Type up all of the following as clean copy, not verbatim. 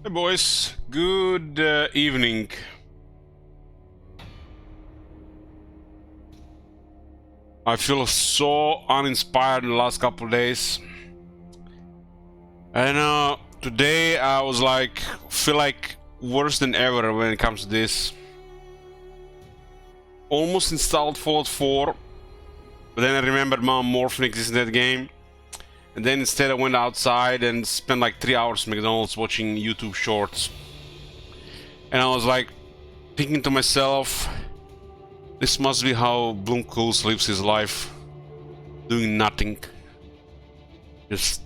Hey boys, good evening. I feel so uninspired in the last couple of days. And today I was like, feel like worse than ever when it comes to this. Almost installed Fallout 4, but then I remembered Mount Morphin exists in that game. And then instead I went outside and spent like 3 hours at McDonald's watching YouTube shorts. And I was like, thinking to myself, this must be how Bloomcools lives his life. Doing nothing. Just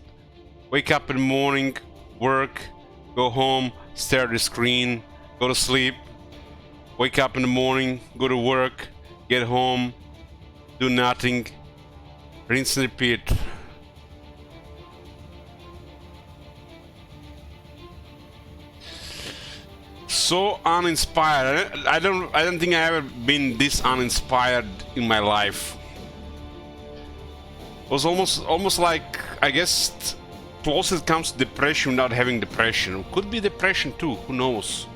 wake up in the morning, work, go home, stare at the screen, go to sleep, wake up in the morning, go to work, get home, do nothing, rinse and repeat. So uninspired. I don't think I ever been this uninspired in my life. It was almost like, I guess, closest comes to depression without having depression. Could be depression too, who knows?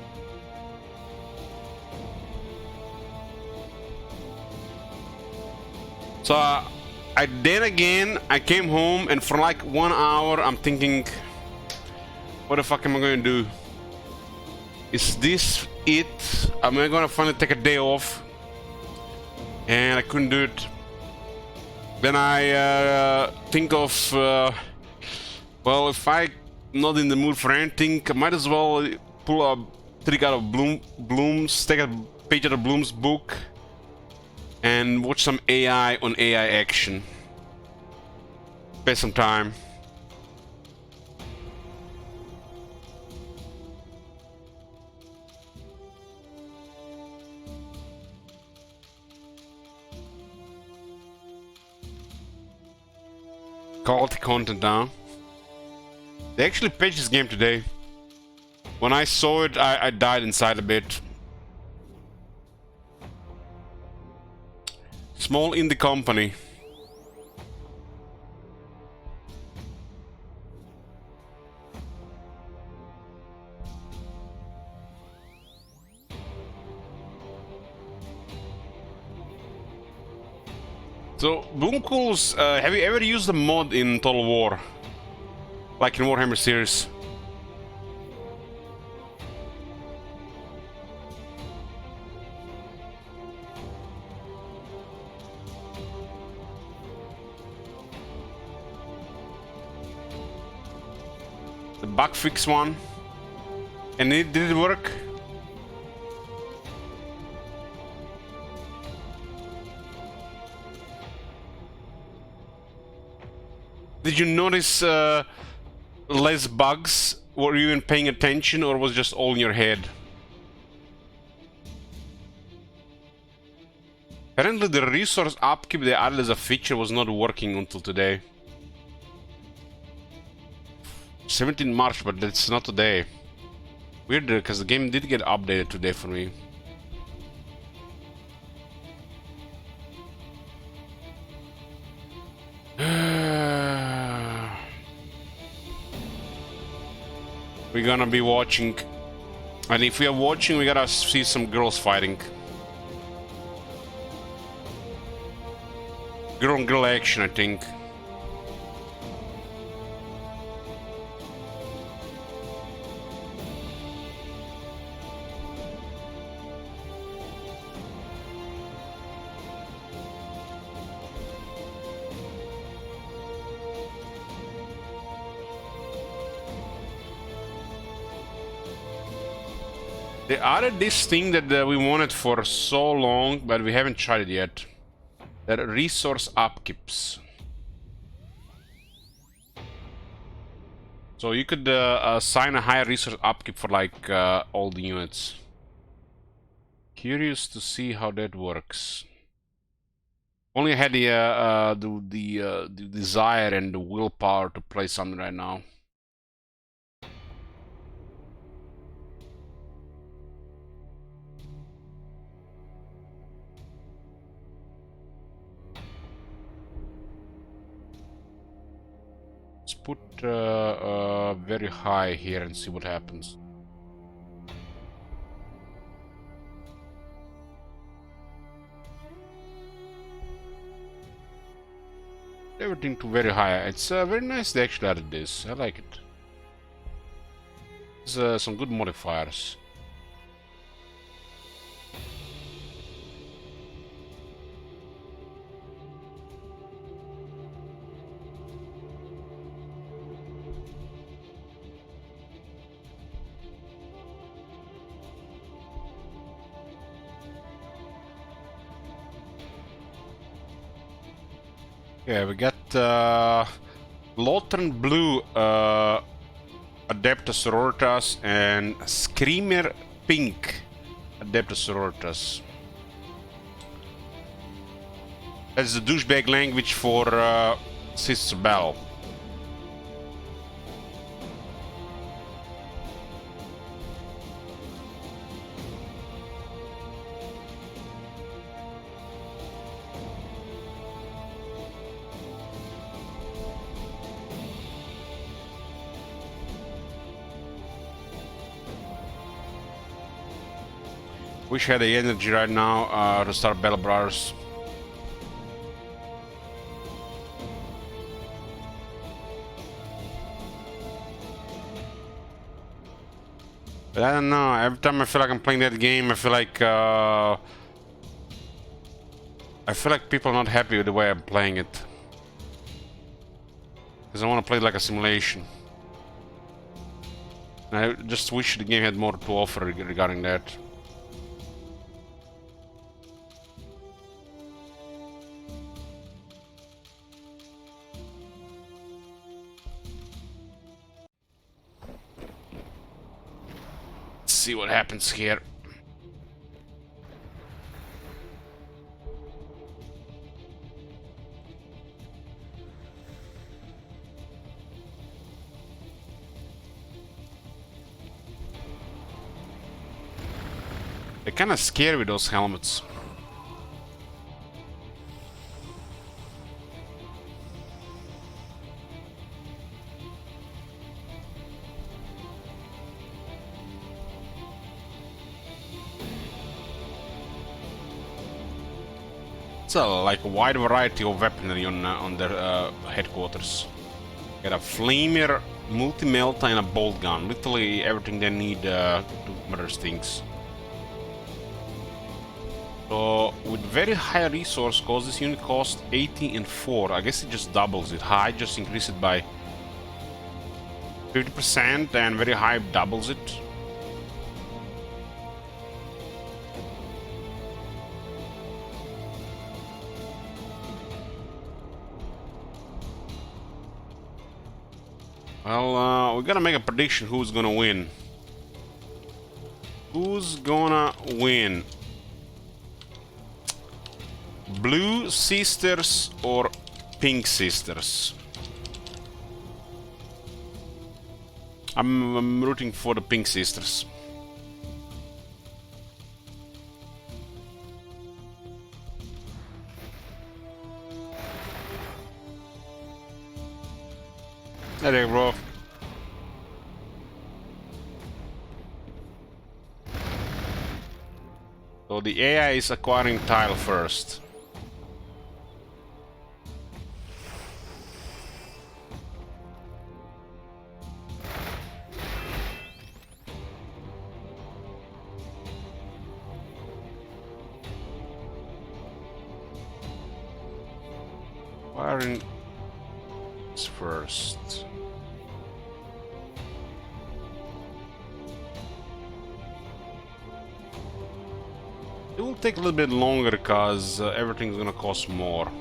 So then again I came home and for like 1 hour I'm thinking, what the fuck am I going to do? Is this it? Am I gonna finally take a day off? And I couldn't do it. Then I think of, well, if I'm not in the mood for anything, I might as well pull a trick out of Bloom's, take a page out of Bloom's book and watch some AI on AI action. Spend some time. Quality content now. They actually patched this game today. When I saw it, I died inside a bit. Small indie company. So, Boomcools, have you ever used a mod in Total War? Like in Warhammer series? The bug fix one? And did it work? Did you notice less bugs? Were you even paying attention or was it just all in your head? Apparently the resource upkeep they added as a feature was not working until today. 17 March, but that's not today. Weird, because the game did get updated today for me. We're gonna be watching, and if we are watching, we gotta see some girls fighting. Girl on girl action, I think. They added this thing that we wanted for so long, but we haven't tried it yet. That resource upkeeps. So you could assign a higher resource upkeep for like all the units. Curious to see how that works. Only had the desire and the willpower to play something right now. Let's put very high here and see what happens. everything to very high. It's very nice they actually added this. I like it. There's some good modifiers. Yeah, we got Lawton Blue Adepta Sororitas and Screamer Pink Adepta Sororitas. That's the douchebag language for Sister Bell. Wish I had the energy right now to start Bell Brothers. But I don't know, every time I feel like I'm playing that game, I feel like people are not happy with the way I'm playing it. Because I want to play it like a simulation. And I just wish the game had more to offer regarding that. See what happens here. They're kind of scary with those helmets. Like a wide variety of weaponry on their headquarters. Got a flamer, multi-melta, and a bolt gun. Literally everything they need to murder things. So with very high resource cost, this unit costs 80 and 4. I guess it just doubles it. High just increase it by 50%, and very high doubles it. Well, we gotta make a prediction who's gonna win. Who's gonna win? Blue Sisters or Pink Sisters? I'm rooting for the Pink Sisters. There you go, bro. So the AI is acquiring tile first. Acquiring first. It will take a little bit longer because everything's gonna cost more.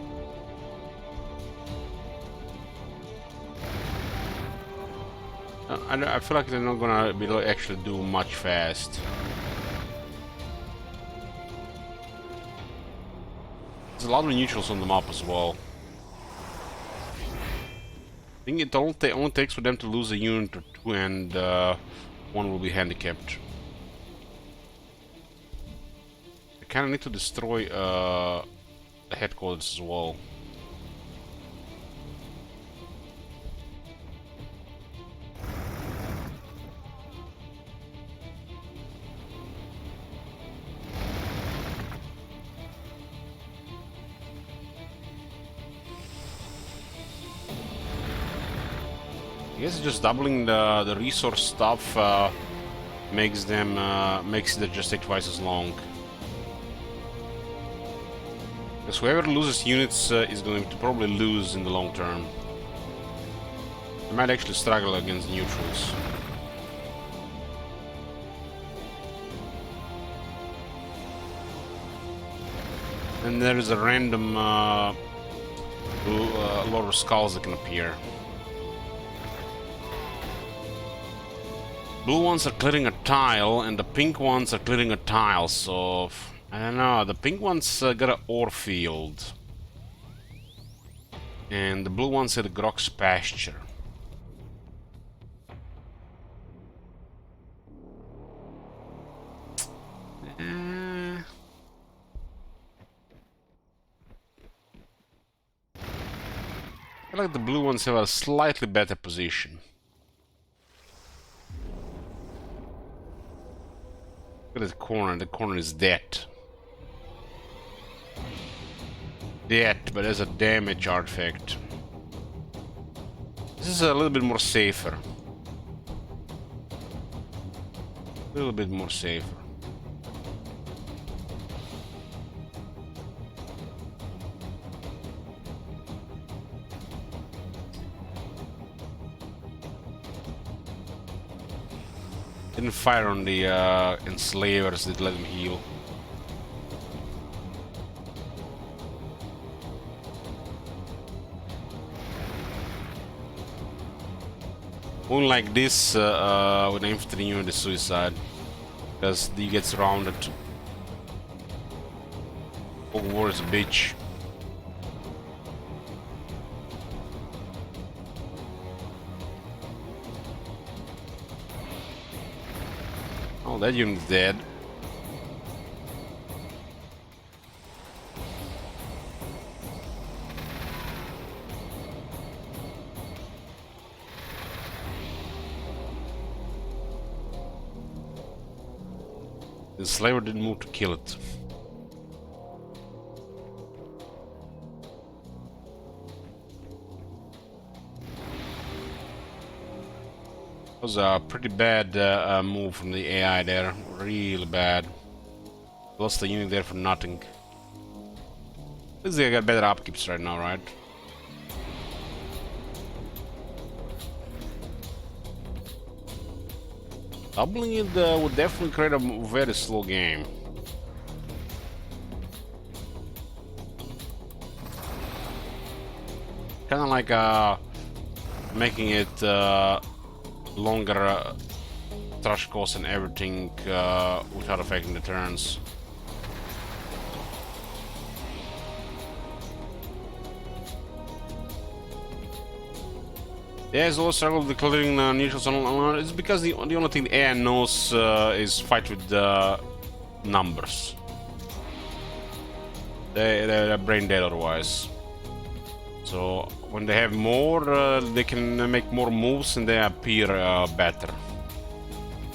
I feel like they're not gonna be able to actually do much fast. There's a lot of neutrals on the map as well. I think it only takes for them to lose a unit or two, and one will be handicapped. I kind of need to destroy the headquarters as well. guess just doubling the resource stuff makes it just take twice as long. Because whoever loses units is going to probably lose in the long term. They might actually struggle against neutrals. And there is a random lot of skulls that can appear. Blue ones are clearing a tile, and the pink ones are clearing a tile, so... I don't know, the pink ones got an ore field. And the blue ones had a Grok's pasture. I feel like the blue ones have a slightly better position. Look at the corner is dead. Dead, but there's a damage artifact. This is a little bit more safer. A little bit more safer. Didn't fire on the enslavers, did let them heal. One like this with an infantry unit is suicide, because he gets surrounded. War is a bitch. Oh, that unit's dead. The slaver didn't move to kill it. Was a pretty bad move from the AI there. Really bad. Lost the unit there for nothing. At least they got better upkeeps right now, right? Doubling it would definitely create a very slow game. Kinda like making it longer trash costs and everything without affecting the turns. Yeah, it's also struggle with clearing neutrals on. It's because the only thing the AI knows is fight with numbers. They're brain dead otherwise. So when they have more, they can make more moves and they appear better.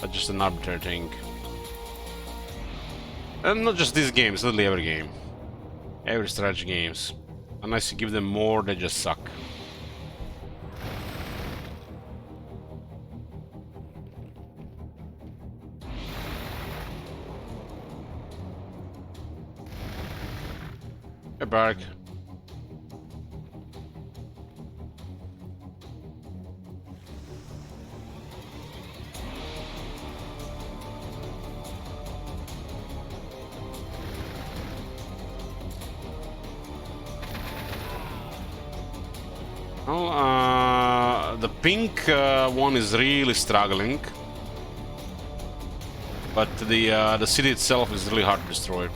That's just an arbitrary thing. And not just this game, it's literally every game. Every strategy games. Unless you give them more, they just suck. Hey, Bark. Well, the pink one is really struggling, but the city itself is really hard to destroy.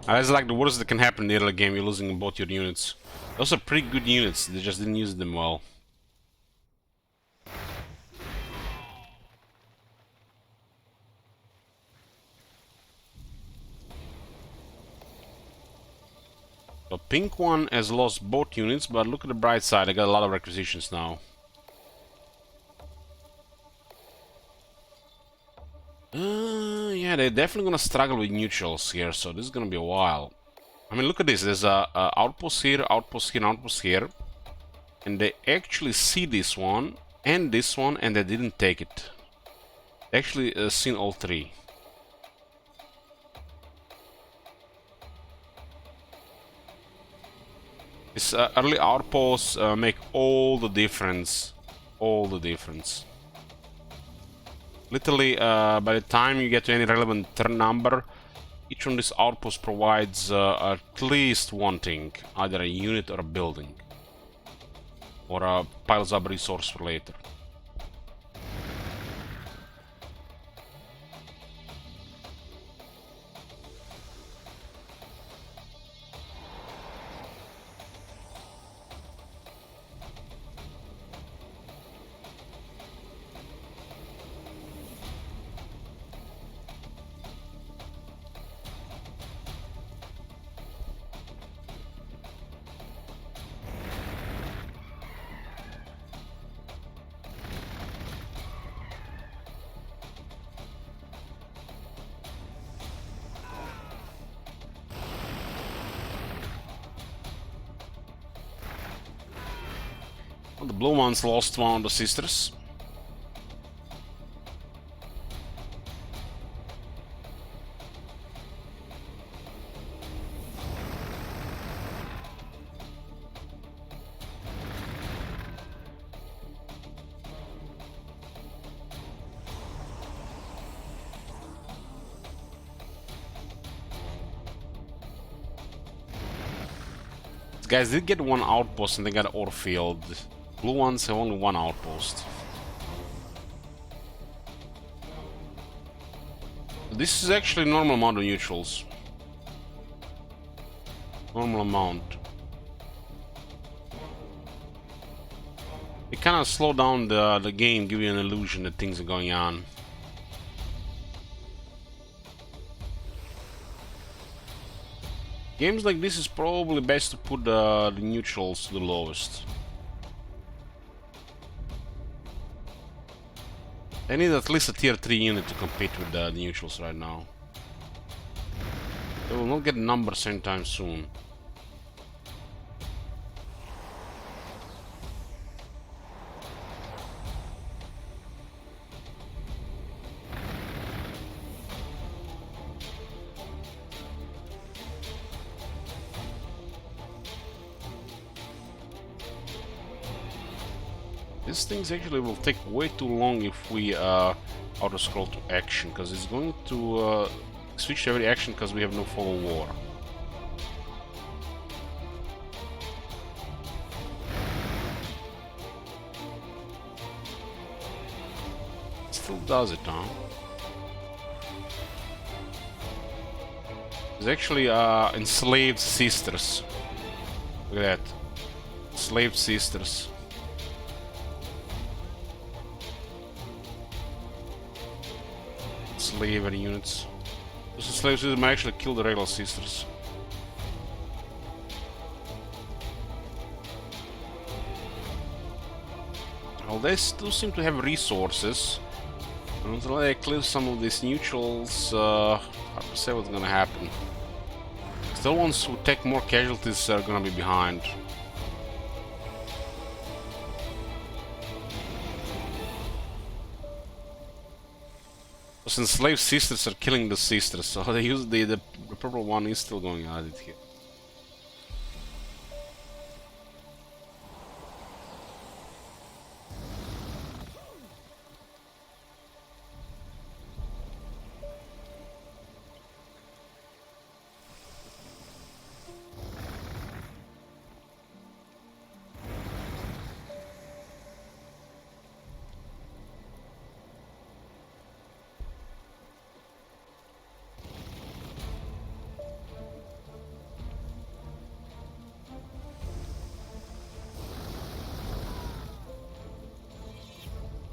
That's like the worst that can happen in the early game. You're losing both your units. Those are pretty good units. They just didn't use them well. The pink one has lost both units, but look at the bright side. I got a lot of requisitions now. Yeah, Yeah, they're definitely gonna struggle with neutrals here, so this is gonna be a while. I mean, look at this. There's a outpost here, outpost here, outpost here. And they actually see this one, and they didn't take it. They actually seen all three. This early outposts make all the difference. All the difference. Literally, by the time you get to any relevant turn number, each one of these outposts provides at least one thing. Either a unit or a building. Or piles up resource for later. Well, the blue ones lost one of the sisters. These guys did get one outpost and they got ore field. Blue ones have only one outpost. This is actually normal amount of neutrals. Normal amount. It kind of slow down the game, give you an illusion that things are going on. Games like this is probably best to put the neutrals to the lowest. They need at least a tier 3 unit to compete with the neutrals right now. They will not get numbers anytime soon. These things actually will take way too long if we auto scroll to action, because it's going to switch to every action because we have no follow war. It still does it, huh? There's actually enslaved sisters. Look at that. Enslaved sisters. Slavery units. Those slave sisters might actually kill the regular sisters. Well, they still seem to have resources. And until they clear some of these neutrals, hard to say what's gonna happen. The ones who take more casualties are gonna be behind. Since slave sisters are killing the sisters, so they use the purple one is still going at it here.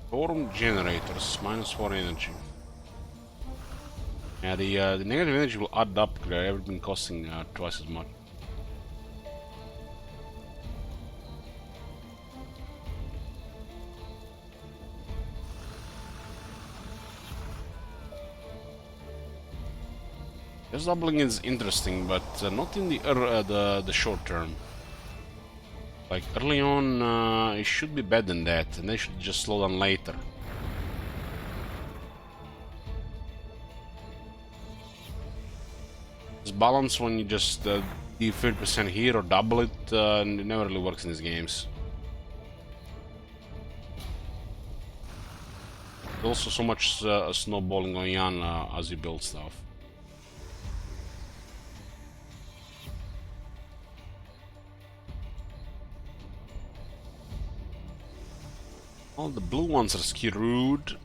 Storm generators, -4 energy. Yeah, the negative energy will add up because they've been costing twice as much. Just doubling is interesting, but not in the short term. Like early on, it should be better than that, and they should just slow down later. This balance when you just do 30% here or double it, it never really works in these games. There's also so much snowballing going on as you build stuff. Well, the blue ones are screwed.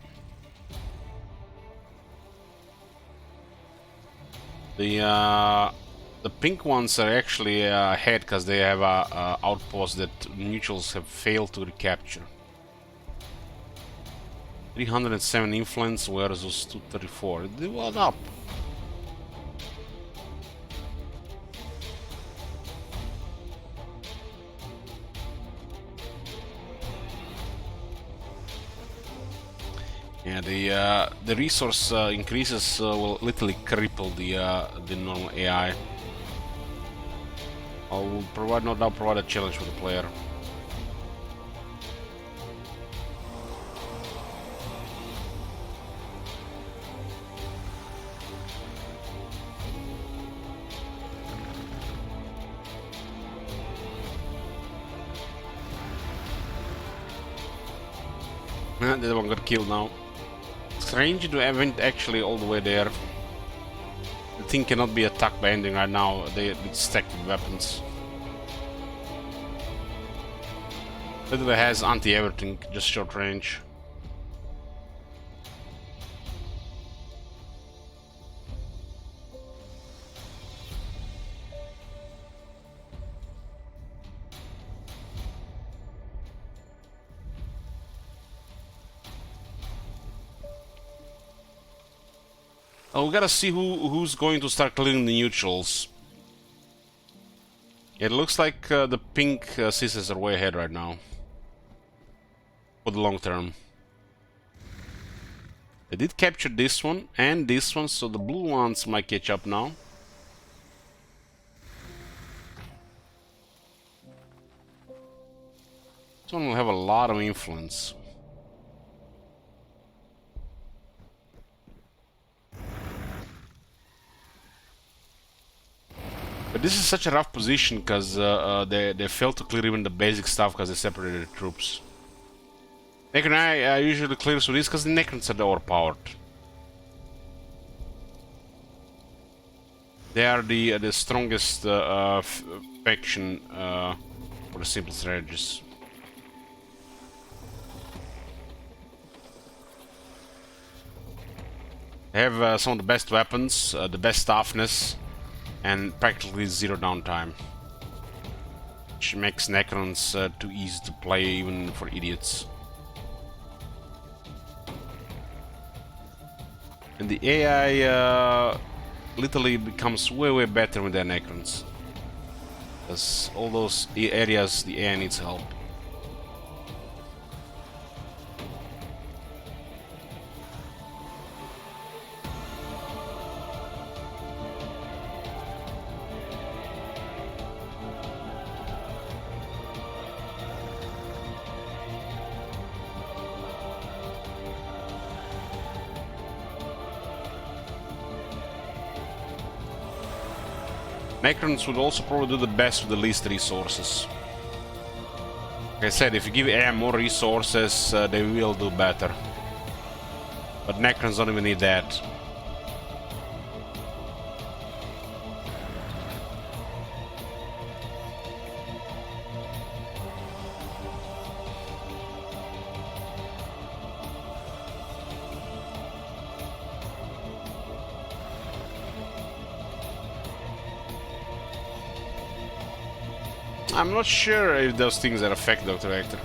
The pink ones are actually ahead because they have a outpost that neutrals have failed to recapture. 307 influence versus 234. They went up. Yeah, the resource increases will literally cripple the normal AI. I'll provide no doubt provide a challenge for the player. The one got killed now. Strange to haven't actually all the way there. The thing cannot be attacked by anything right now. It's stacked with weapons. Literally has anti-everything, just short range. Oh, we gotta see who's going to start clearing the neutrals. It looks like the pink sisters are way ahead right now. For the long term. They did capture this one and this one, so the blue ones might catch up now. This one will have a lot of influence. But this is such a rough position because they failed to clear even the basic stuff because they separated the troops. Necron I usually clears with this because the Necrons are overpowered. They are the strongest faction for the simple strategies. They have some of the best weapons, the best toughness, and practically zero downtime. Which makes Necrons too easy to play even for idiots. And the AI literally becomes way better with their Necrons. Because all those areas the AI needs help. Necrons would also probably do the best with the least resources. Like I said, if you give AI more resources, they will do better. But Necrons don't even need that. I'm not sure if those things are affect Dr. Hector.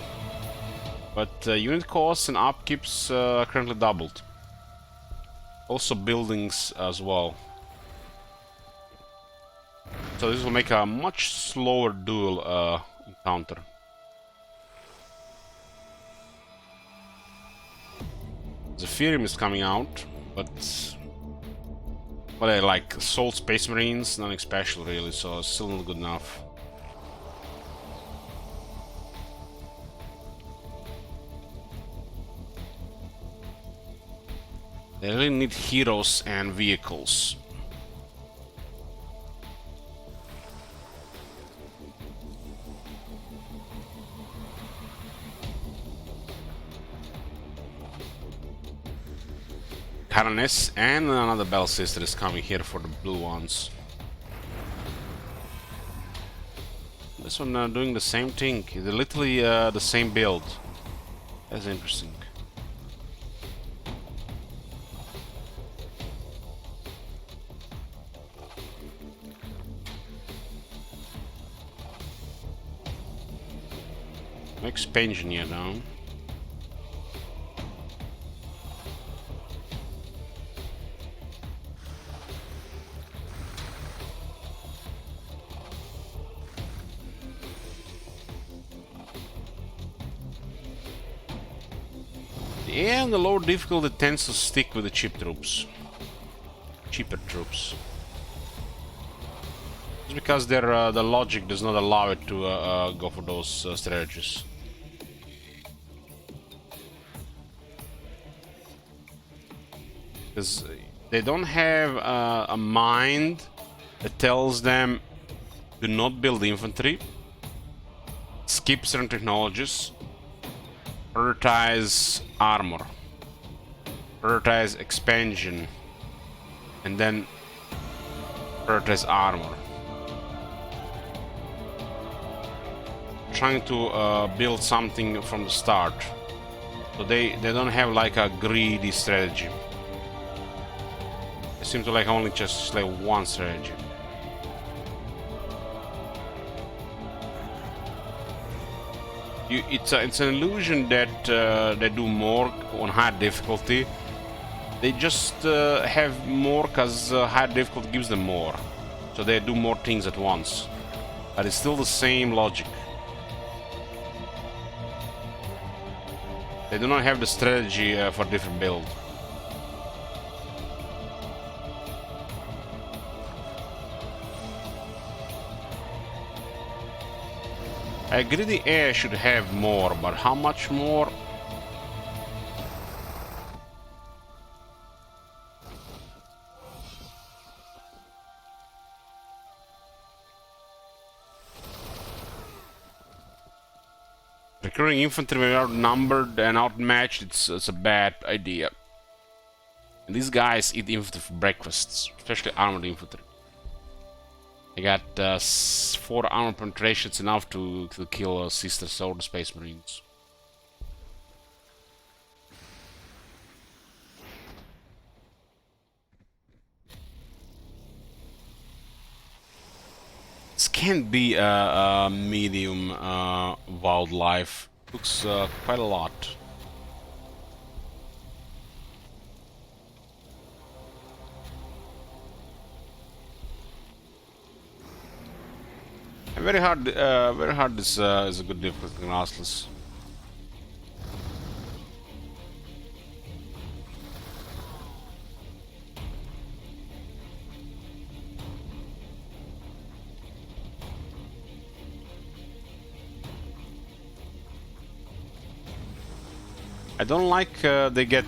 But unit costs and upkeeps are currently doubled. Also buildings as well. So this will make a much slower duel encounter. Zephyrium is coming out, but Well, I like Assault Space Marines, nothing special really, so still not good enough. They really need heroes and vehicles. Cannoness and another Bell Sister is coming here for the blue ones. This one doing the same thing. It's literally the same build. That's interesting. No expansion here now. Yeah, and the lower difficulty tends to stick with the cheap troops. Cheaper troops. It's because their the logic does not allow it to go for those strategies. Because they don't have a mind that tells them do not build infantry, skip certain technologies, prioritize armor, prioritize expansion, and then prioritize armor. Trying to build something from the start, so they don't have like a greedy strategy. They seem to like only just like one strategy. It's an illusion that they do more on high difficulty. They just have more because high difficulty gives them more, so they do more things at once. But it's still the same logic. They do not have the strategy for different build. I agree the air should have more, but how much more? Recruiting infantry when outnumbered and outmatched, it's a bad idea. And these guys eat infantry for breakfasts, especially armored infantry. I got 4 armor penetrations, enough to kill Sister Sword Space Marines. This can be a medium wildlife. Looks quite a lot. And very hard is a good difficulty in Atlas. I don't like they get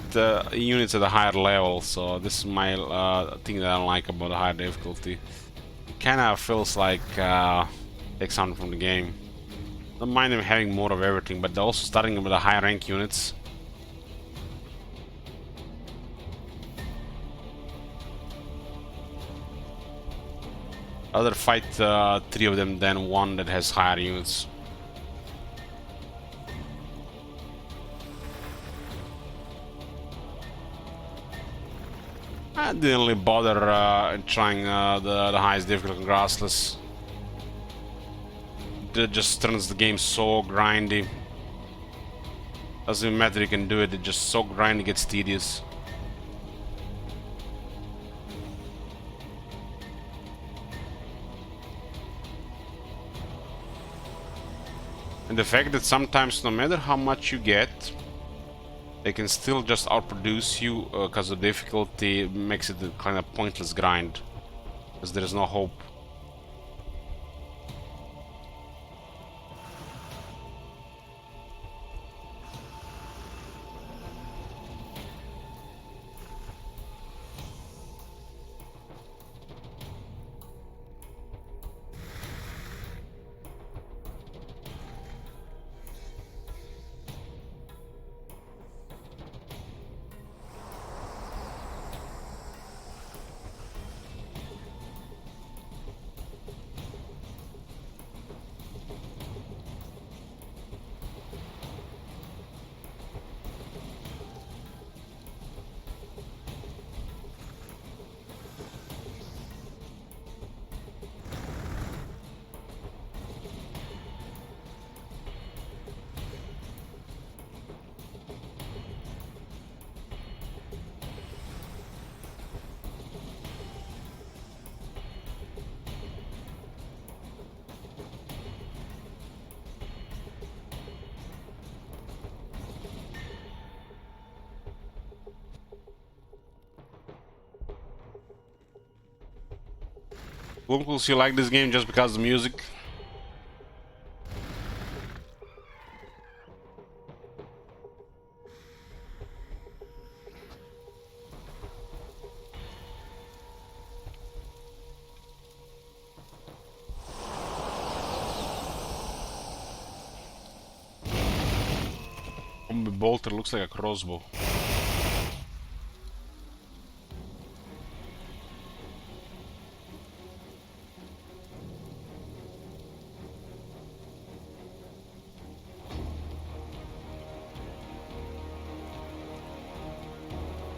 units at a higher level, so this is my thing that I don't like about the higher difficulty. It kinda feels like take something from the game. Don't mind them having more of everything, but they're also starting with the high rank units. I'd rather fight 3 of them than one that has higher units. I didn't really bother trying the highest difficulty on Grassless. It just turns the game so grindy. Doesn't even matter you can do it, it's just so grindy, it gets tedious. And the fact that sometimes no matter how much you get, they can still just outproduce you because the difficulty makes it a kind of pointless grind, because there is no hope. Lucas, you like this game just because of the music? Zombie bolter looks like a crossbow.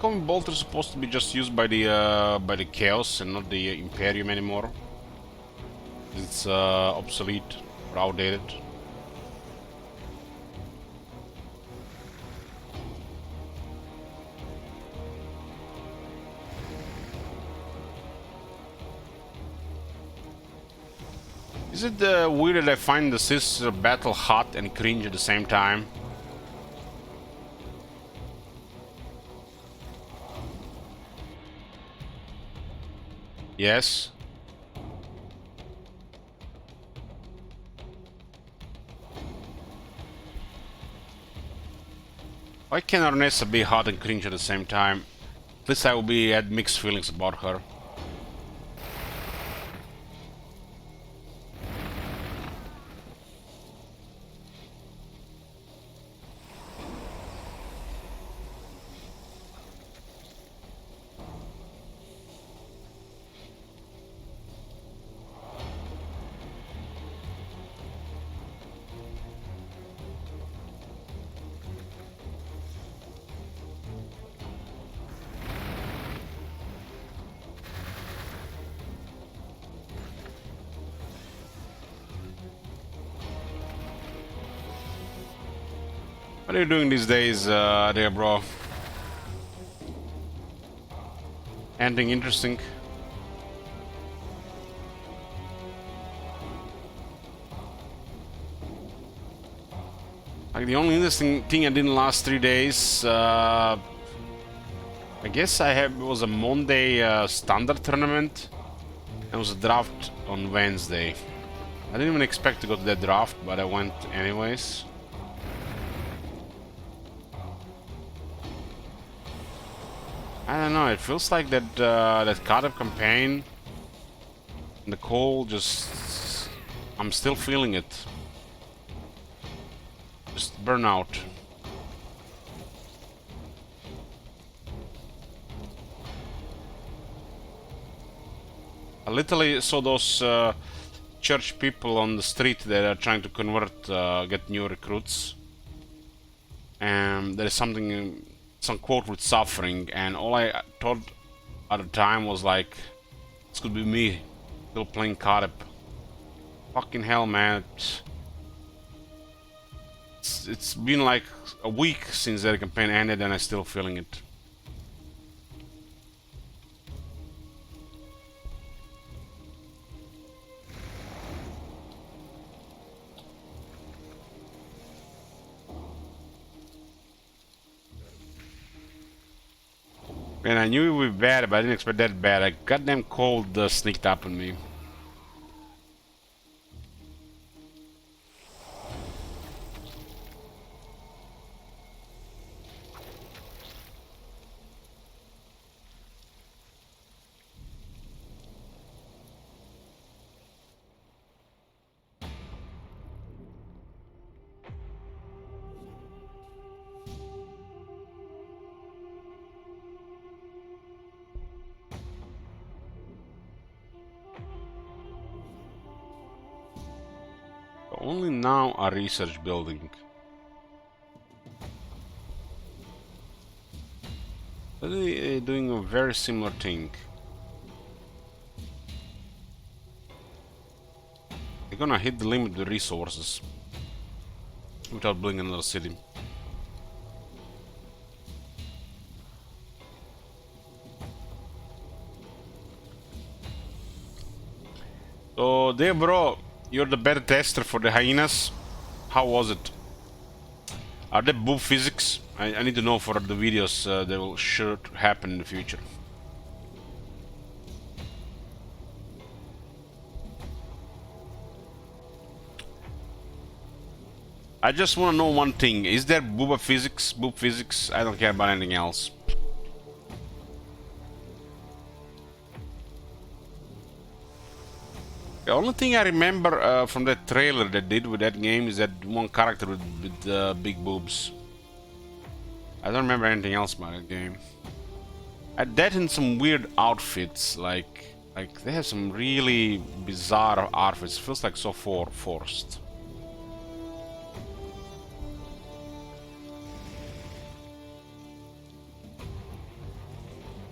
Combi bolter is supposed to be just used by the chaos and not the Imperium anymore. It's obsolete or outdated. Is it weird that I find the sister battle hot and cringe at the same time? Yes. Why can Arnessa be hot and cringe at the same time? At least I will had mixed feelings about her. What are you doing these days, there, bro? Anything interesting? Like, the only interesting thing I did in the last 3 days, I guess it was a Monday standard tournament. It was a draft on Wednesday. I didn't even expect to go to that draft, but I went anyways. I don't know, it feels like that that Cardiff campaign, the cold, just... I'm still feeling it. Just burnout. I literally saw those church people on the street that are trying to convert, get new recruits. And there is something, some quote with suffering, and all I thought at the time was like, this could be me, still playing Cardiff. Fucking hell, man. It's been like a week since that campaign ended and I'm still feeling it. Man, I knew it would be bad, but I didn't expect that bad. A goddamn cold sneaked up on me. Only now a research building. They're doing a very similar thing. They're gonna hit the limit with resources without building another city. So, there, bro, you're the better tester for the hyenas. How was it? Are they boob physics? I need to know for the videos that will sure happen in the future. I just want to know one thing. Is there boob physics? Boob physics? I don't care about anything else. The only thing I remember from that trailer they did with that game is that one character with big boobs. I don't remember anything else about that game. That and some weird outfits, like they have some really bizarre outfits. It feels like so forced.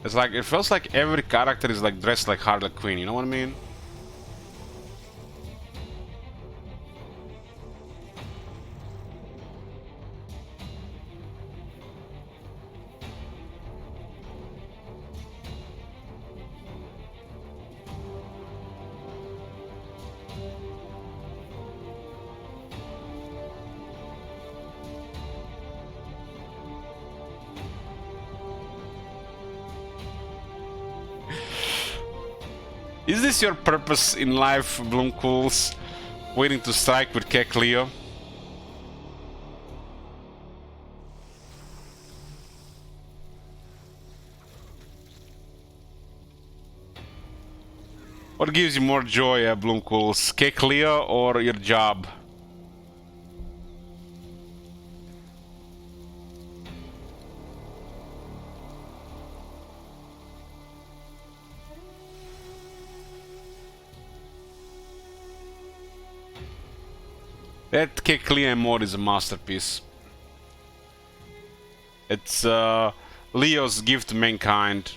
It's like it feels like every character is like dressed like Harley Quinn. You know what I mean? Is this your purpose in life, Bloomcools? Waiting to strike with Kekleo? What gives you more joy, Bloomcools? Kekleo or your job? That Kekleo mod is a masterpiece. It's Leo's gift to mankind.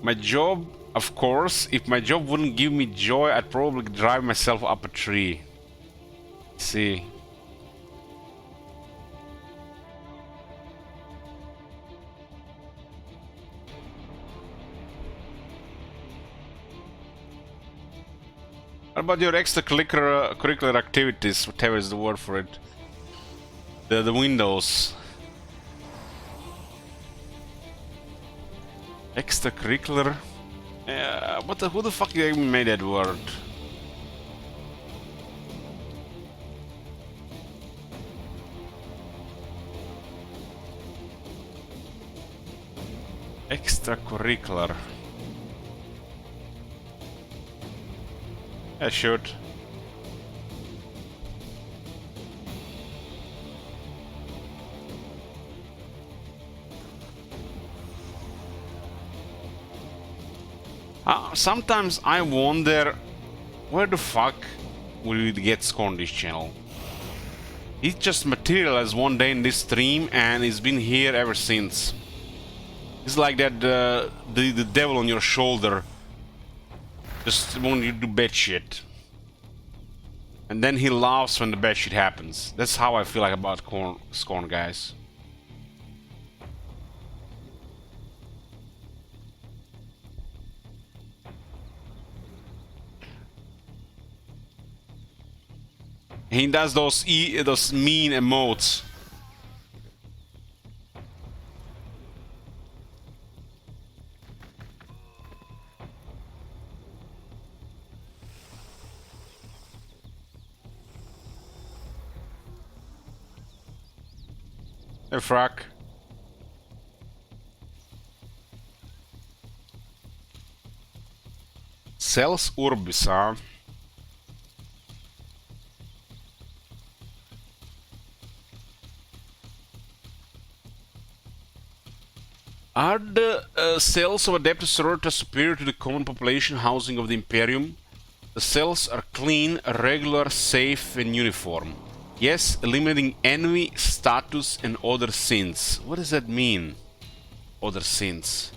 My job, of course, if my job wouldn't give me joy, I'd probably drive myself up a tree. See. What about your extracurricular activities, whatever is the word for it? The windows. Extracurricular? Who the fuck even made that word? Extracurricular. I should. Sometimes I wonder where the fuck will we get Scorn this channel? It just materialized one day in this stream and it's been here ever since. It's like that the devil on your shoulder just want you to do bad shit. And then he laughs when the bad shit happens. That's how I feel like about Scorn, guys. He does those mean emotes. Hey, frack. Cells Urbis, huh? Are the cells of Adepta Sororitas superior to the common population housing of the Imperium? The cells are clean, regular, safe, and uniform. Yes, eliminating envy, status, and other sins. What does that mean? Other sins.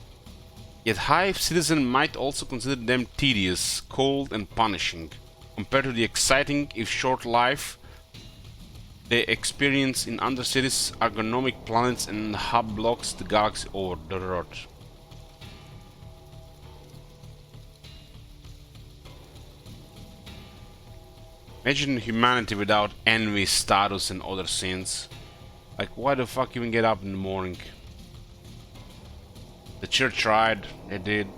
Yet Hive citizen might also consider them tedious, cold, and punishing, compared to the exciting, if short life they experience in undercities, ergonomic planets, and hub blocks the galaxy over the road. Imagine humanity without envy, status, and other sins. Like, why the fuck even get up in the morning? The church tried, they did.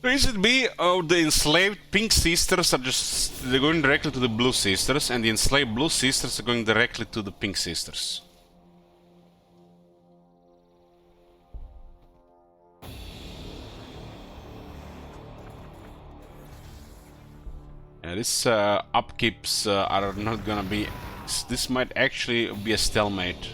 Reason be, the enslaved pink sisters are they're going directly to the blue sisters, and the enslaved blue sisters are going directly to the pink sisters. Yeah, this upkeeps are not gonna be... This might actually be a stalemate.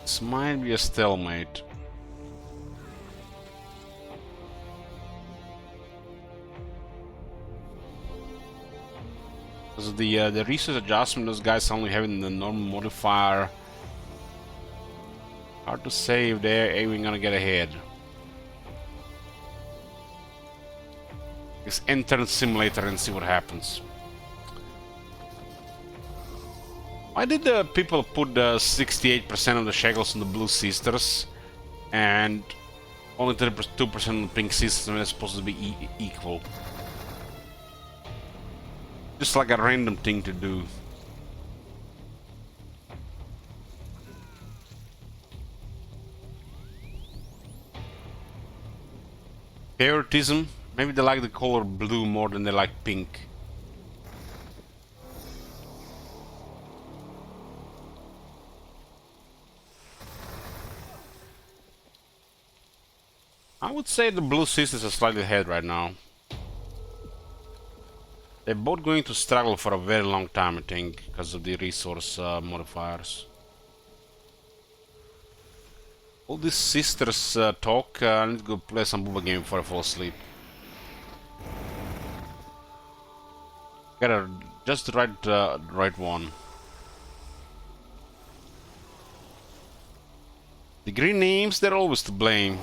This might be a stalemate. Because the resource adjustment, those guys only having the normal modifier. Hard to say if they're even gonna get ahead. Just enter the simulator and see what happens. Why did the people put 68% of the shackles on the blue sisters and only 2% on the pink sisters when they're supposed to be equal? Just like a random thing to do. Favoritism? Maybe they like the color blue more than they like pink. I would say the blue sisters are slightly ahead right now. They're both going to struggle for a very long time, I think, because of the resource modifiers. All these sisters talk. I need to go play some booba game before I fall asleep. Gotta just the right one. The green names, they're always to blame.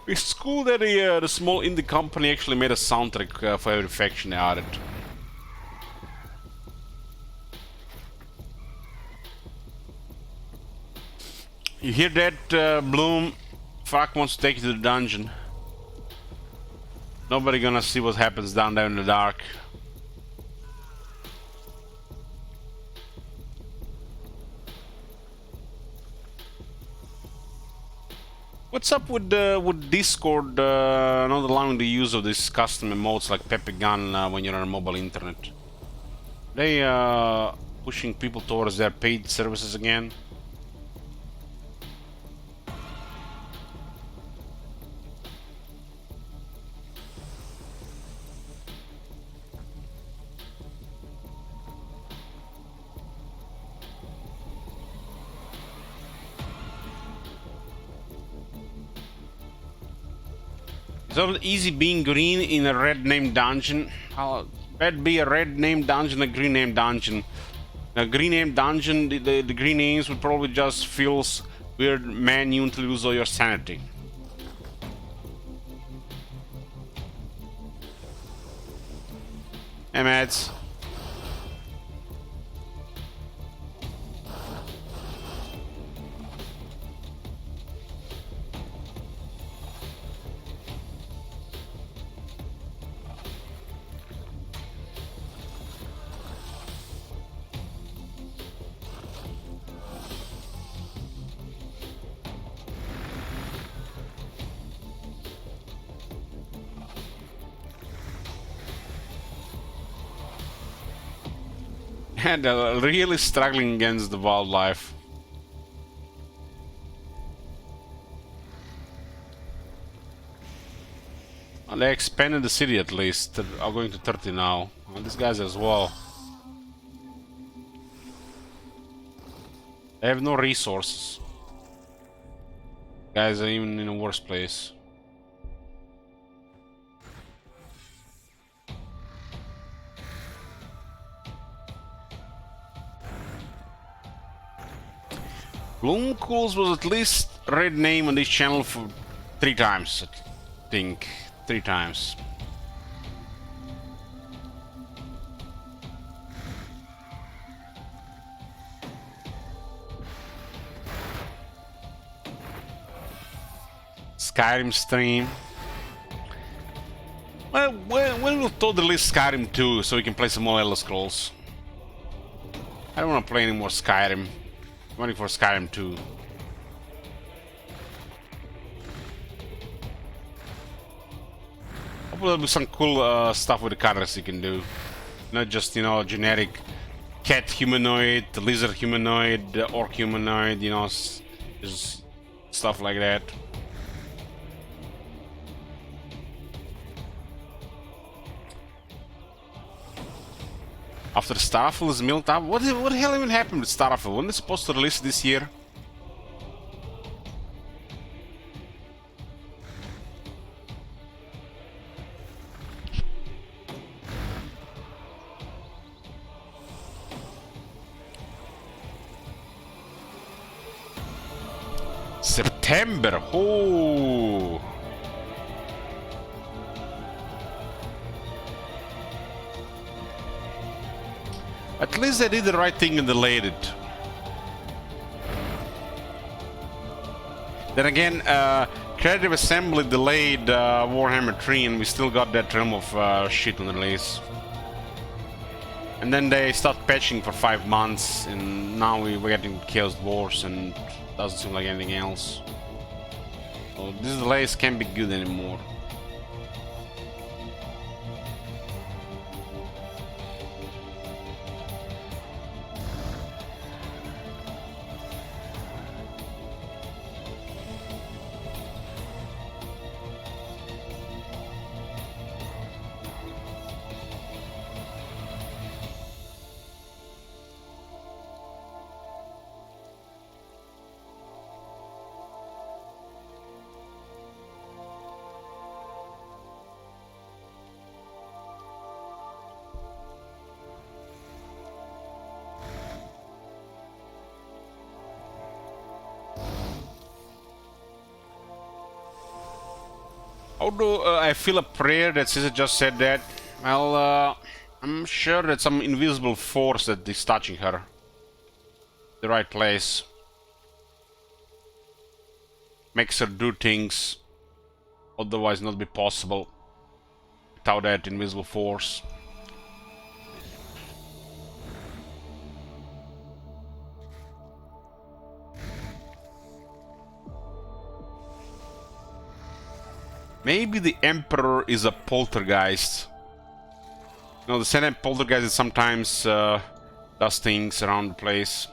It's cool that the small indie company actually made a soundtrack for every faction they added. You hear that, Bloom? Fuck wants to take you to the dungeon. Nobody gonna see what happens down there in the dark. What's up with Discord not allowing the use of these custom emotes like Pepe Gun when you're on mobile internet? They pushing people towards their paid services again. So easy being green in a red named dungeon. I'll bet be a red named dungeon, a green named dungeon. A green named dungeon, the green names would probably just feels weird menu until you lose all your sanity. Hey, Mads. And really struggling against the wildlife. Well, they expanded the city at least. They're going to 30 now. Well, these guys as well. They have no resources. Guys are even in a worse place. Bloomcools was at least red name on this channel for 3 times, I think. 3 times. Skyrim stream. Well, when we'll totally list Skyrim 2 so we can play some more Elder Scrolls. I don't want to play any more Skyrim. I'm waiting for Skyrim 2. Hopefully there'll be some cool stuff with the colors you can do. Not just, you know, generic cat humanoid, lizard humanoid, orc humanoid, you know, just stuff like that. After Starfield is milled up? What the hell even happened with Starfield? Wasn't it supposed to release this year? September! Oh! At least they did the right thing and delayed it. Then again, Creative Assembly delayed Warhammer 3 and we still got that realm of shit on the release. And then they stopped patching for 5 months and now we're getting Chaos Wars and doesn't seem like anything else. So these delays can't be good anymore. Although I feel a prayer that Caesar just said that, well, I'm sure that some invisible force that is touching her. The right place. Makes her do things otherwise not be possible without that invisible force. Maybe the Emperor is a poltergeist. You know, the Senate poltergeist sometimes does things around the place.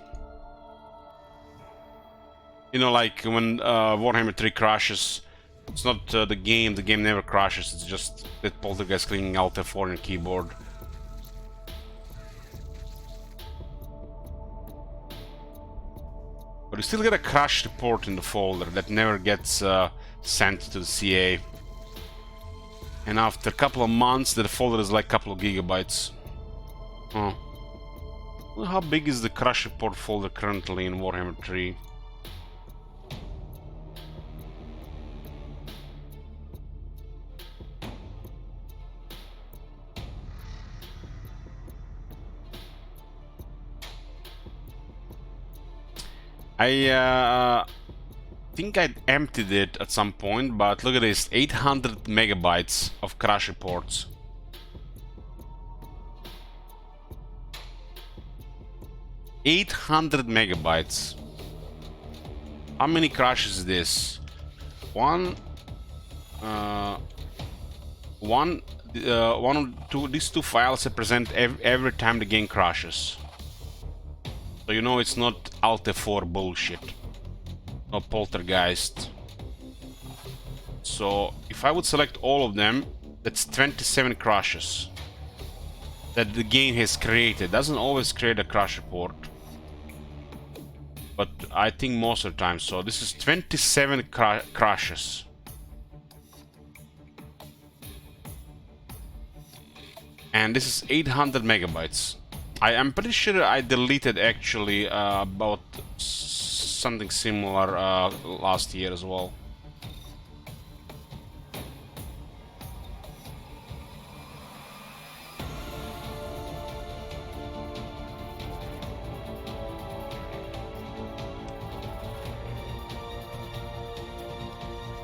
You know, like when Warhammer 3 crashes, it's not the game never crashes, it's just that poltergeist cleaning out the foreign keyboard. But you still get a crash report in the folder that never gets sent to the CA. And after a couple of months, the folder is like a couple of gigabytes. Oh. Well, how big is the crash report folder currently in Warhammer 3? I think I emptied it at some point, but look at this, 800 megabytes of crash reports. $800 megabytes. How many crashes is this? These two files represent every time the game crashes. So you know it's not Alt F4 bullshit. No poltergeist. So if I would select all of them, that's 27 crashes that the game has created. Doesn't always create a crash report, but I think most of the time. So this is 27 crashes. And this is 800 megabytes. I am pretty sure I deleted actually about something similar last year as well.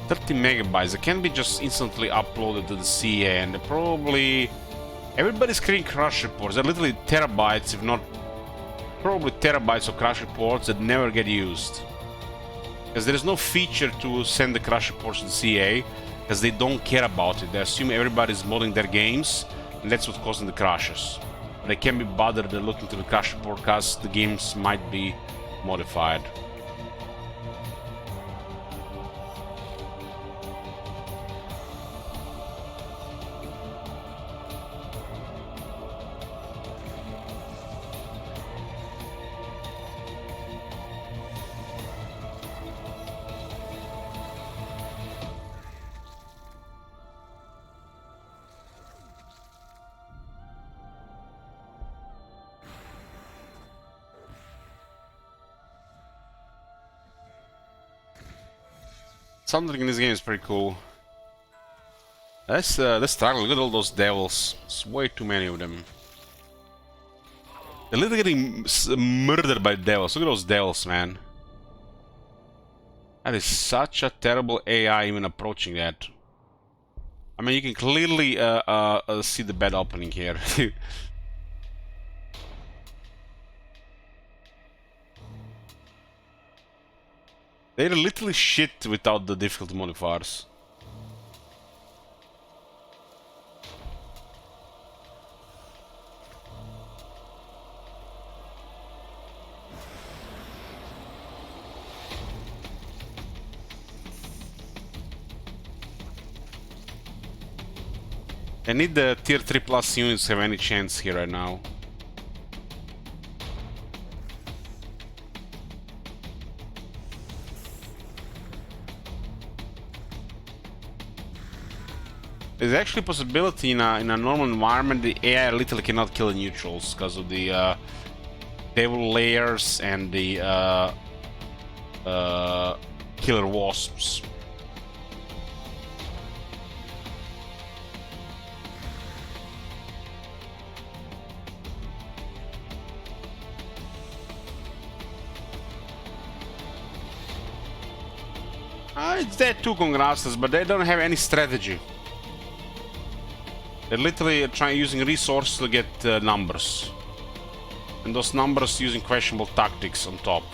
$30 MB. It can be just instantly uploaded to the CA, and probably everybody's creating crash reports. They're literally terabytes, if not probably terabytes of crash reports that never get used. Because there is no feature to send the crash reports to the CA, because they don't care about it. They assume everybody's modding their games, and that's what's causing the crashes. They can't be bothered to look into the crash report because the games might be modified. Something in this game is pretty cool. Let's struggle. Look at all those devils. It's way too many of them. They're literally getting murdered by devils. Look at those devils, man. That is such a terrible AI even approaching that. I mean, you can clearly see the bad opening here. They're literally shit without the difficulty modifiers. I need the tier 3 plus units to have any chance here right now. There's actually a possibility in a normal environment the AI literally cannot kill the neutrals because of the devil layers and the killer wasps. It's dead too, Congrastas, but they don't have any strategy. They're literally using resources to get numbers. And those numbers using questionable tactics on top.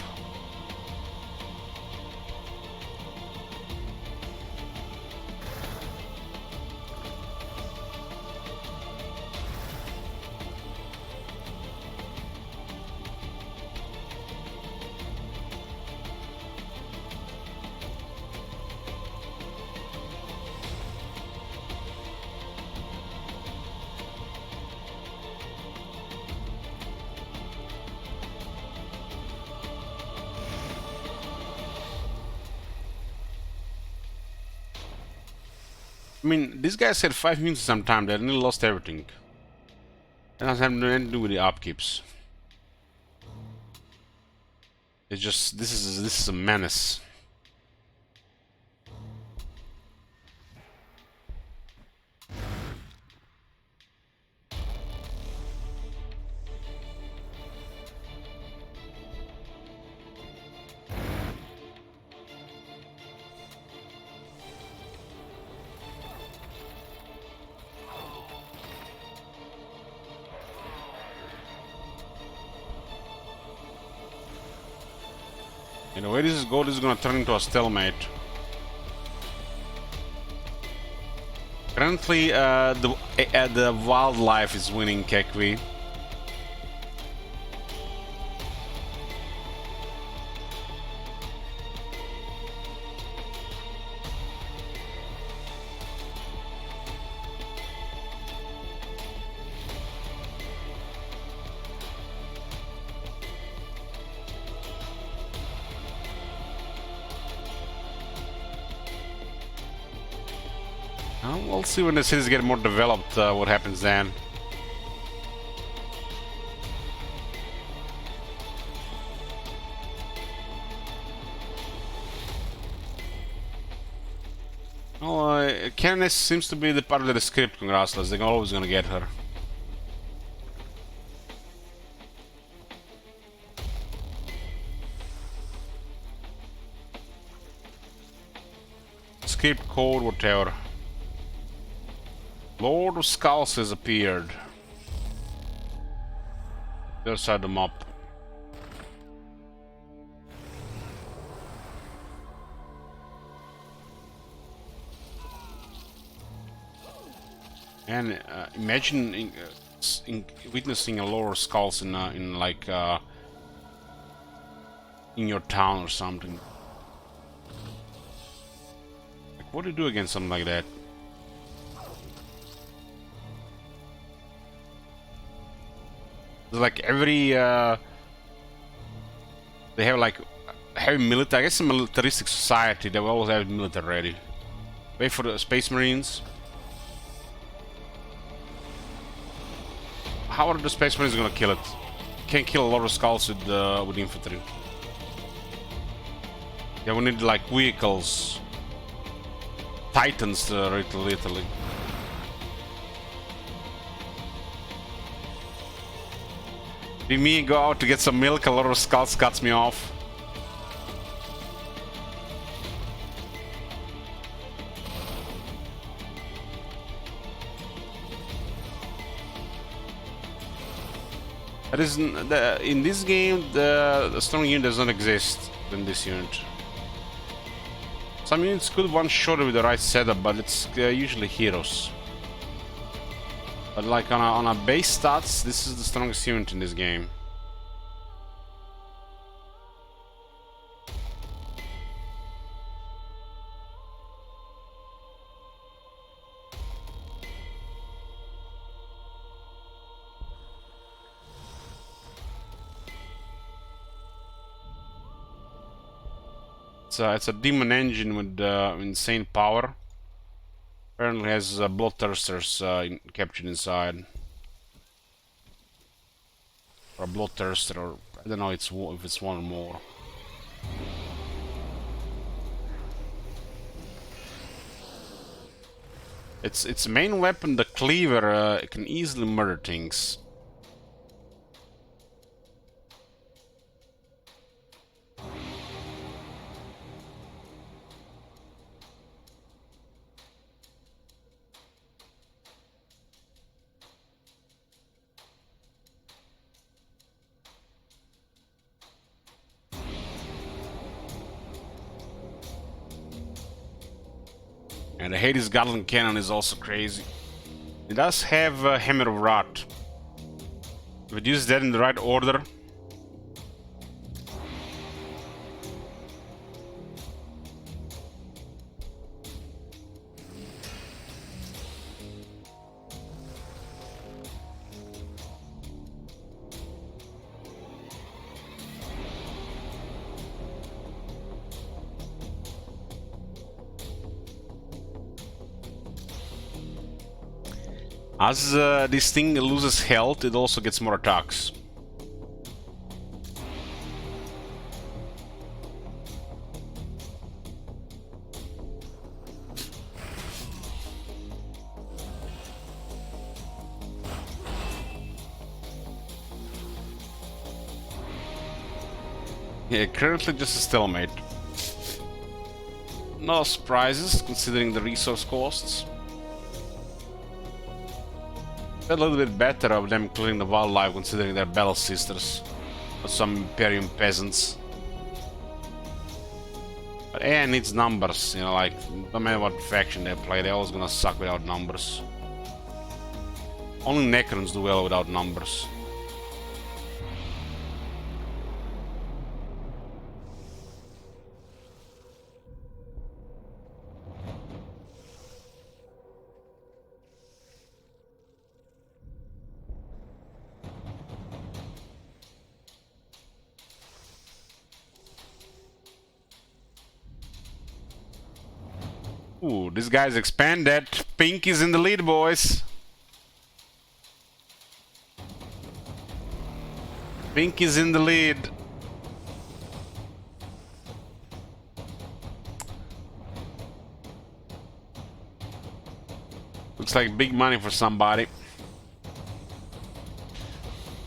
I mean, these guys had 5 minutes sometime. They nearly lost everything. It doesn't have anything to do with the upkeeps. It's just this is a menace. You know, where this is going, this is gonna turn into a stalemate. Currently, the wildlife is winning Kekwi. We'll see when the cities get more developed, what happens then. Well, Candace seems to be the part of the script, Congrassless. They're always gonna get her. Script code, whatever. Lord of Skulls has appeared. The other side of the map. And imagine witnessing a Lord of Skulls in like in your town or something. Like, what do you do against something like that? Like every they have like heavy military. I guess a militaristic society. They will always have military ready. Wait for the Space Marines. How are the Space Marines gonna kill it? You can't kill a lot of skulls with infantry. Yeah, we need like vehicles, Titans, literally. Be me go out to get some milk, a lot of skulls cuts me off. That isn't in this game. The strong unit does not exist in this unit. Some units could one-shot with the right setup, but it's usually heroes. But like on a base stats, this is the strongest unit in this game. It's a demon engine with insane power. Apparently has bloodthirsters captured inside. Or a bloodthirster, or I don't know if it's one or more. Its main weapon, the cleaver, can easily murder things. And the Hades Gatling Cannon is also crazy. It does have a Hammer of Rot. If it uses that in the right order. As this thing loses health, it also gets more attacks. Yeah, currently just a stalemate. No surprises, considering the resource costs. A little bit better of them clearing the wildlife, considering they're Bell sisters. Or some Imperium peasants. But AI needs numbers, you know, like, no matter what faction they play, they're always gonna suck without numbers. Only Necrons do well without numbers. Ooh, this guy's expanded. Pink is in the lead, boys. Pink is in the lead. Looks like big money for somebody.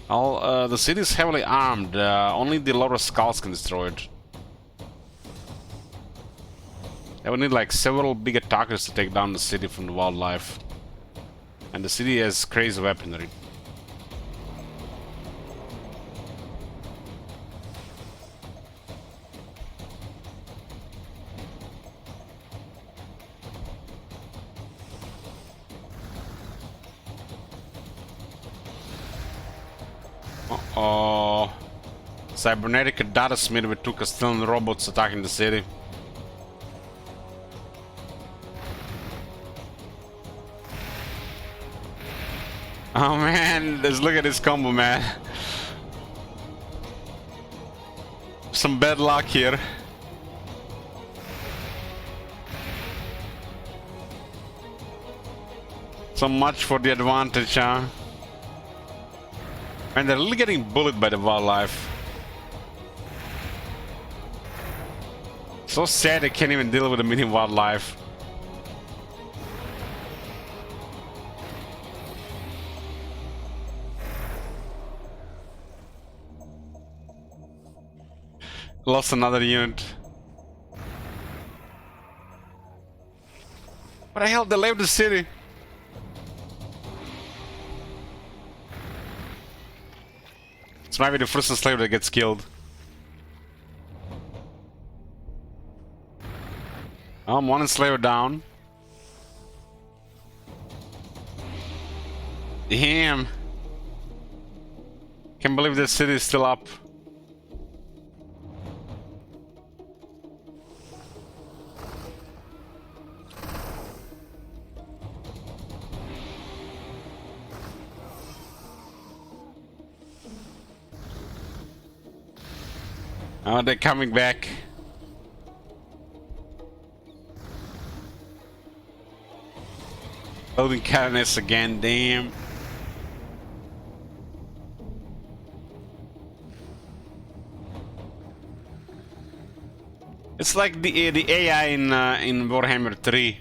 The city is heavily armed. Only the Lotus Skulls can destroy it. They would need like several big attackers to take down the city from the wildlife. And the city has crazy weaponry. Uh-oh. Cybernetic data smith with two Castellan robots attacking the city. Oh man, let's look at this combo, man. Some bad luck here. So much for the advantage, huh? And they're really getting bullied by the wildlife. So sad they can't even deal with the mini wildlife. Lost another unit. What the hell? They left the city. This might be the first slave that gets killed. One enslaver down. Damn. Can't believe this city is still up. Oh, they're coming back. Loading cannons again, damn. It's like the AI in Warhammer 3.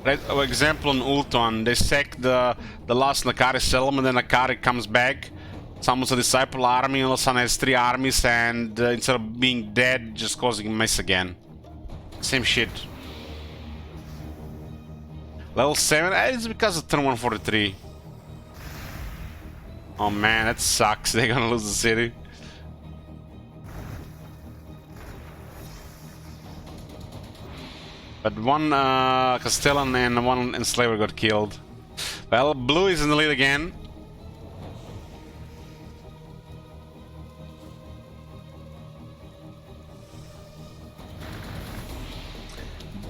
Right, for example, in Ultron, they sack the last Nakari settlement, and Nakari comes back. Summons a disciple army, and all of a sudden has 3 armies, and instead of being dead, just causing mess again. Same shit. Level 7? It's because of turn 143. Oh man, that sucks. They're gonna lose the city. But one Castellan and one enslaver got killed. Well, blue is in the lead again.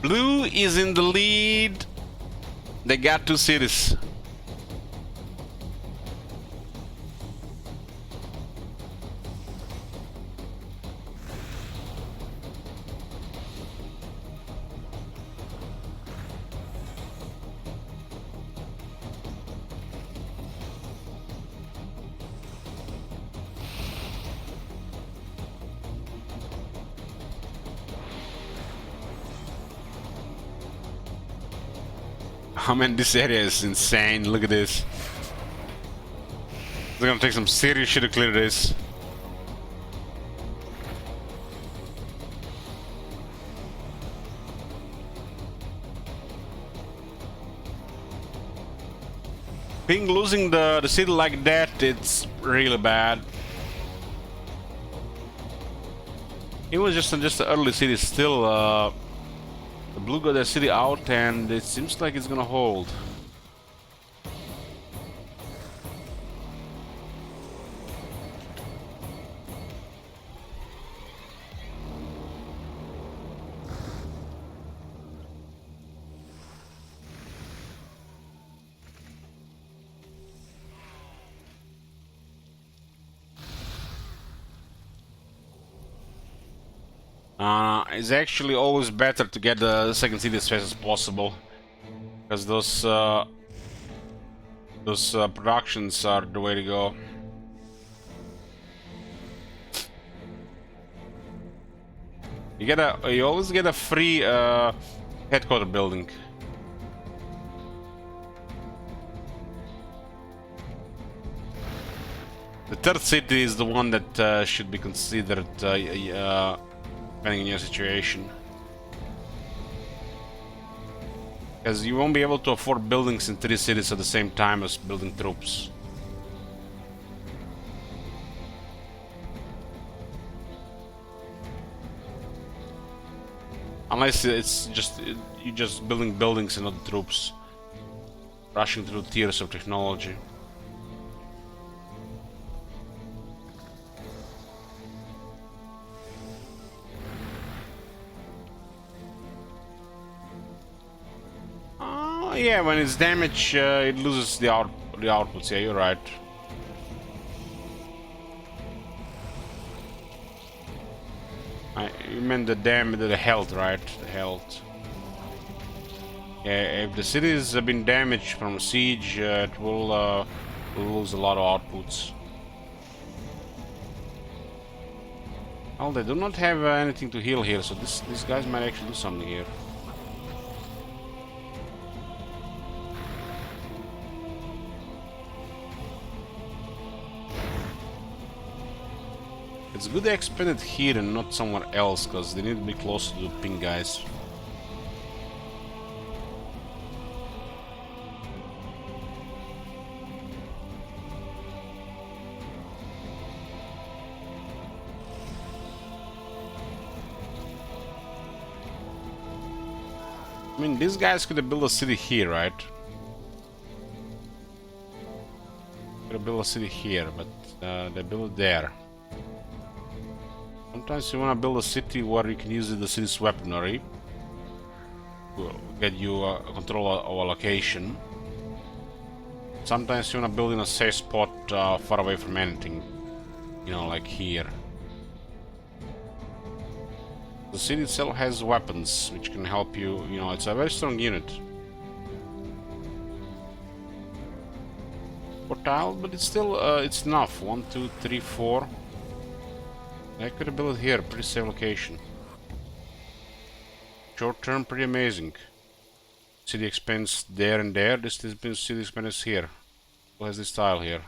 Blue is in the lead. They got 2 cities. I mean, this area is insane. Look at this. It's gonna take some serious shit to clear this. Being losing the city like that, it's really bad. It was just the early city. Still, the blue got the city out, and it seems like it's gonna hold. It's actually always better to get the second city as fast as possible, because those productions are the way to go. You always get a free headquarter building. The third city is the one that should be considered depending on your situation. Because you won't be able to afford buildings in 3 cities at the same time as building troops. Unless it's just you just building buildings and not troops. Rushing through tiers of technology. Yeah, when it's damaged, it loses the outputs. Yeah, you're right. You meant the damage, the health, right? The health. Yeah, if the city has been damaged from siege, it will lose a lot of outputs. Well, they do not have anything to heal here, so these guys might actually do something here. It's good they expand it here and not somewhere else, because they need to be closer to the pink guys. I mean, these guys could have built a city here, right? Could have built a city here, but they built it there. Sometimes you want to build a city where you can use the city's weaponry to get you control of a location. Sometimes you want to build in a safe spot far away from anything, you know, like here. The city itself has weapons which can help you, you know, it's a very strong unit. Portile, but it's still, it's enough. 1, 2, 3, 4. I could have built it here, pretty safe location. Short term, pretty amazing. City expands there and there, this city expands here. Who has this tile here?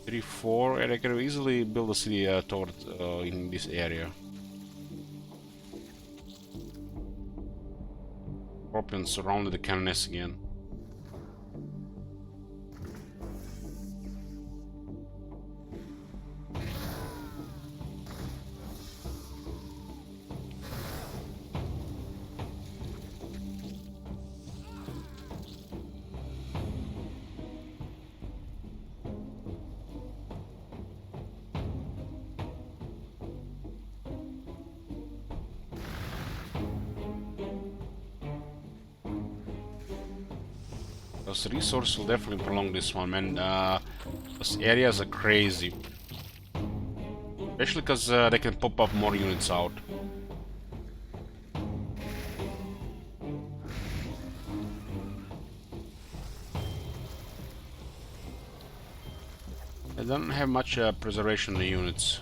Three, 4, and I can easily build a city toward in this area. Scorpions surrounded the cannoness again. Those resources will definitely prolong this one, man. Those areas are crazy. Especially because they can pop up more units out. I don't have much preservation in the units.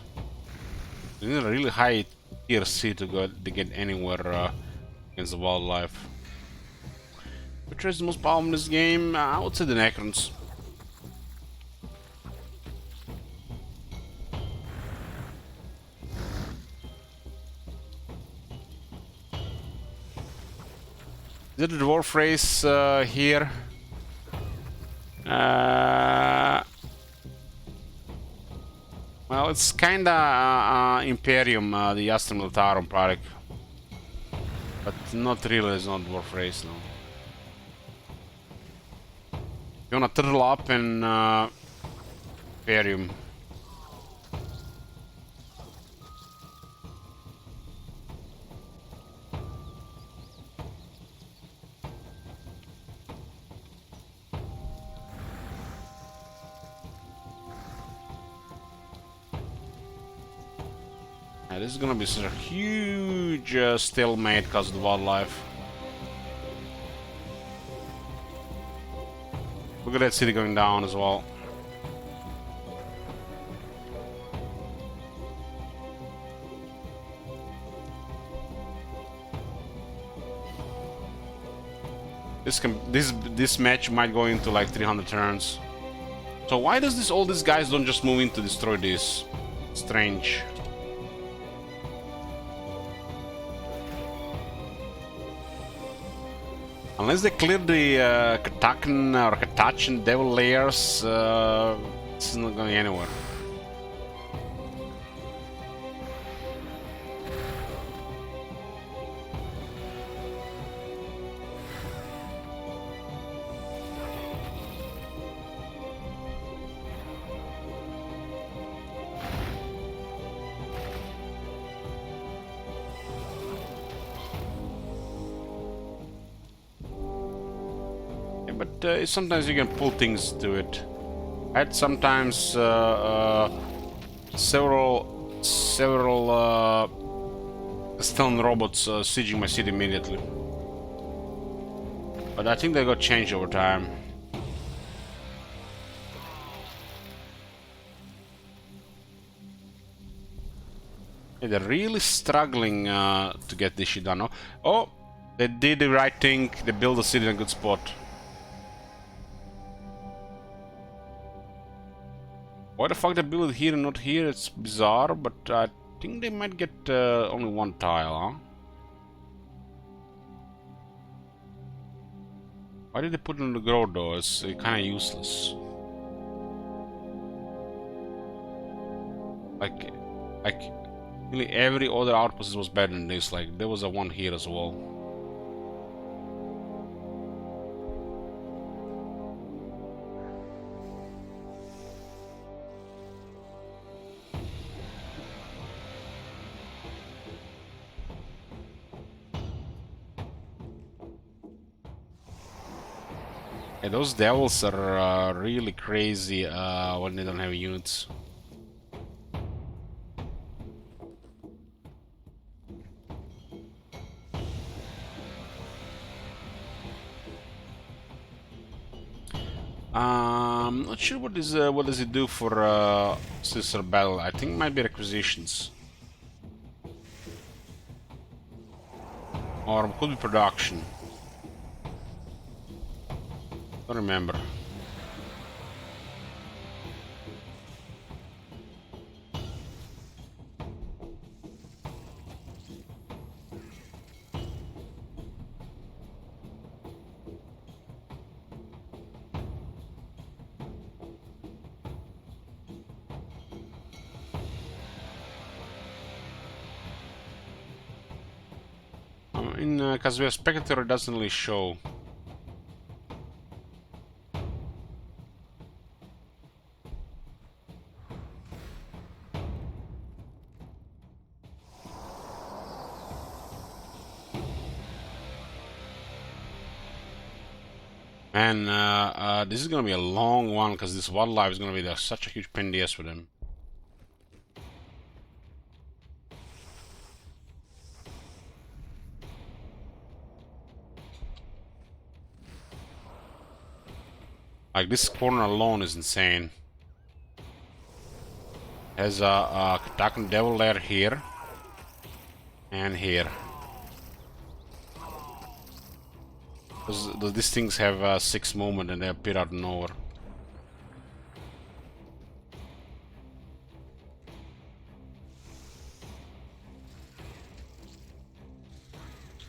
You need a really high tier C to get anywhere against the wildlife. Which is the most powerful in this game? I would say the Necrons. Is it the dwarf race here? Well, it's kinda Imperium, the Astra Militarum product. But not really, it's not dwarf race, no. You wanna turtle up in Imperium. This is gonna be such a huge stalemate because of the wildlife. Look at that city going down as well. This match might go into like 300 turns. So why does all these guys don't just move in to destroy this? Strange. Unless they clear the Katakan or Katachan devil layers, this is not going anywhere. But sometimes you can pull things to it. I had sometimes several stone robots sieging my city immediately. But I think they got changed over time. Yeah, they're really struggling to get this shit done. Oh, they did the right thing. They built the city in a good spot. Why the fuck they build it here and not here? It's bizarre, but I think they might get only one tile, huh? Why did they put it on the grow though? It's kind of useless. Like really every other outpost was better than this. Like there was a one here as well. Yeah, those devils are really crazy when they don't have units. I'm not sure what does it do for Sister Battle. I think it might be requisitions. Or it could be production. Don't remember. Because we have Spectator, it doesn't really show. Man, this is gonna be a long one because this wildlife is gonna be such a huge pain in the ass for them. Like this corner alone is insane. Has a Dark Devil lair here and here. These things have 6 movement and they appear out of nowhere.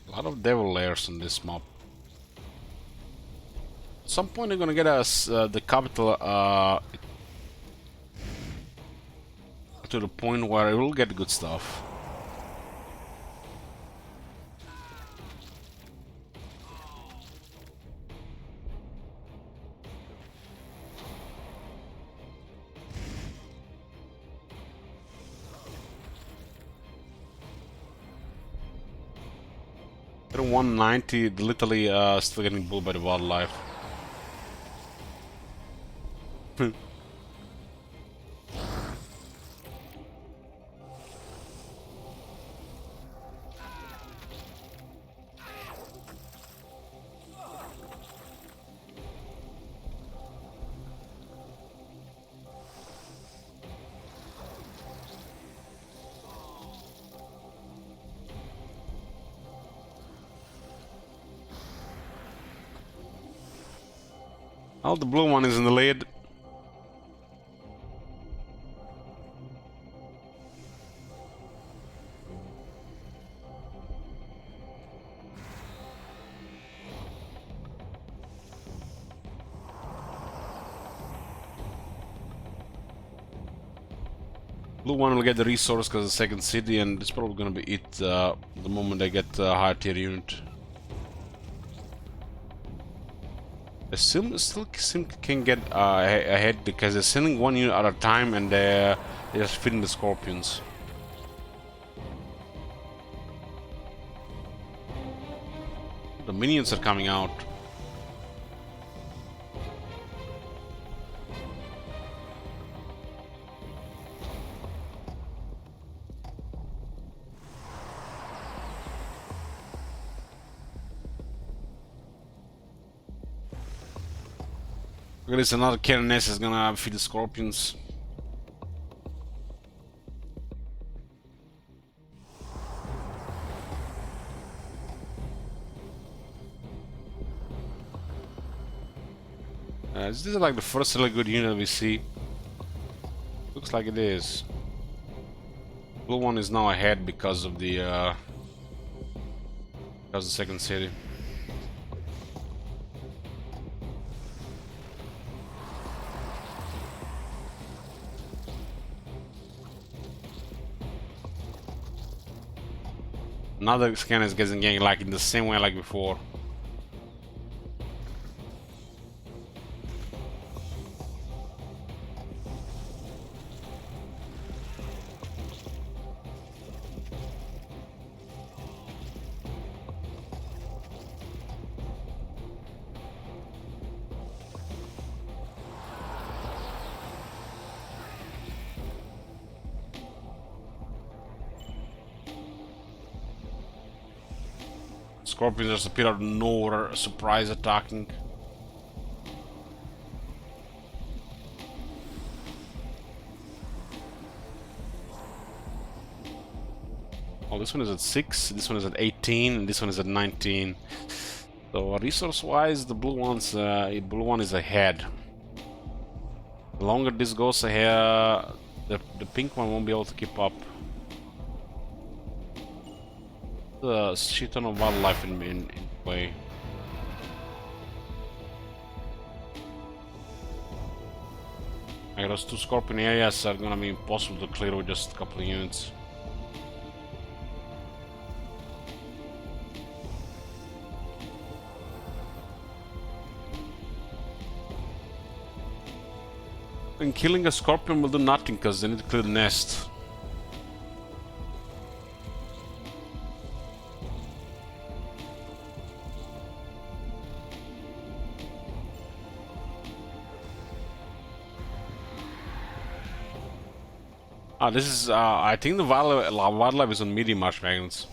A lot of devil lairs on this map. At some point they're gonna get us the capital to the point where it will get good stuff. They're 190, literally still getting bullied by the wildlife. Oh, the blue one is in the lead. Blue one will get the resource because the second city, and it's probably gonna be it the moment they get a higher tier unit. They still can get ahead because they're sending one unit at a time and they're just feeding the scorpions. The minions are coming out. At least another Kereness is gonna feed the scorpions. This is like the first really good unit we see. Looks like it is. Blue one is now ahead because of the second city. Another scanner is getting ganked like in the same way like before. Scorpions just appear out of nowhere, surprise attacking. Oh, this one is at 6, this one is at 18, and this one is at 19. So resource-wise, the blue one is ahead. The longer this goes ahead, the pink one won't be able to keep up. A shit ton of wildlife in play. Like those 2 scorpion areas are gonna be impossible to clear with just a couple of units. And killing a scorpion will do nothing because they need to clear the nest. This is, I think the wildlife is on medium marsh wagons.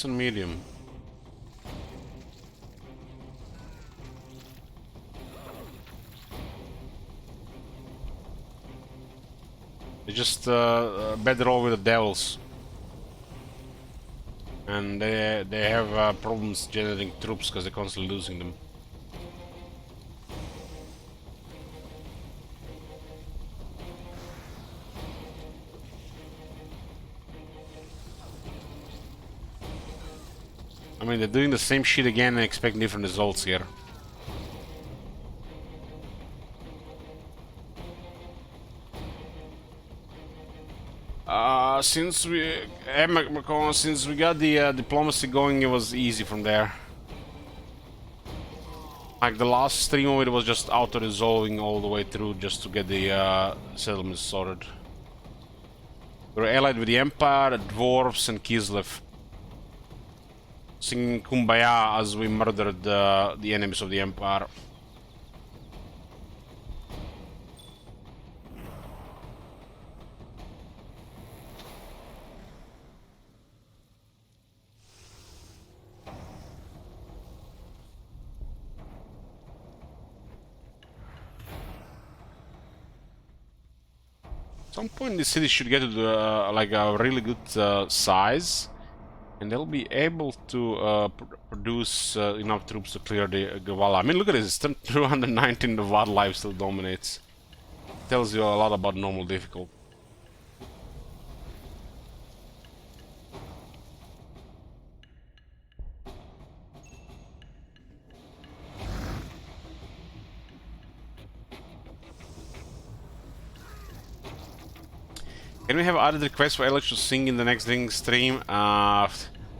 It's on medium. They just better off with the devils. And they have problems generating troops because they're constantly losing them. I mean, they're doing the same shit again and expect different results here. Since we got the diplomacy going, it was easy from there. Like the last stream of it was just auto-resolving all the way through just to get the settlements sorted. We were allied with the Empire, the Dwarves, and Kislev. Singing Kumbaya as we murdered the enemies of the Empire. At some point the city should get to the, like a really good size, and they'll be able to produce enough troops to clear the Gavala. I mean, look at this, 219, the wildlife still dominates. Tells you a lot about normal difficulty. Can we have other requests for Alex to sing in the next drinking stream?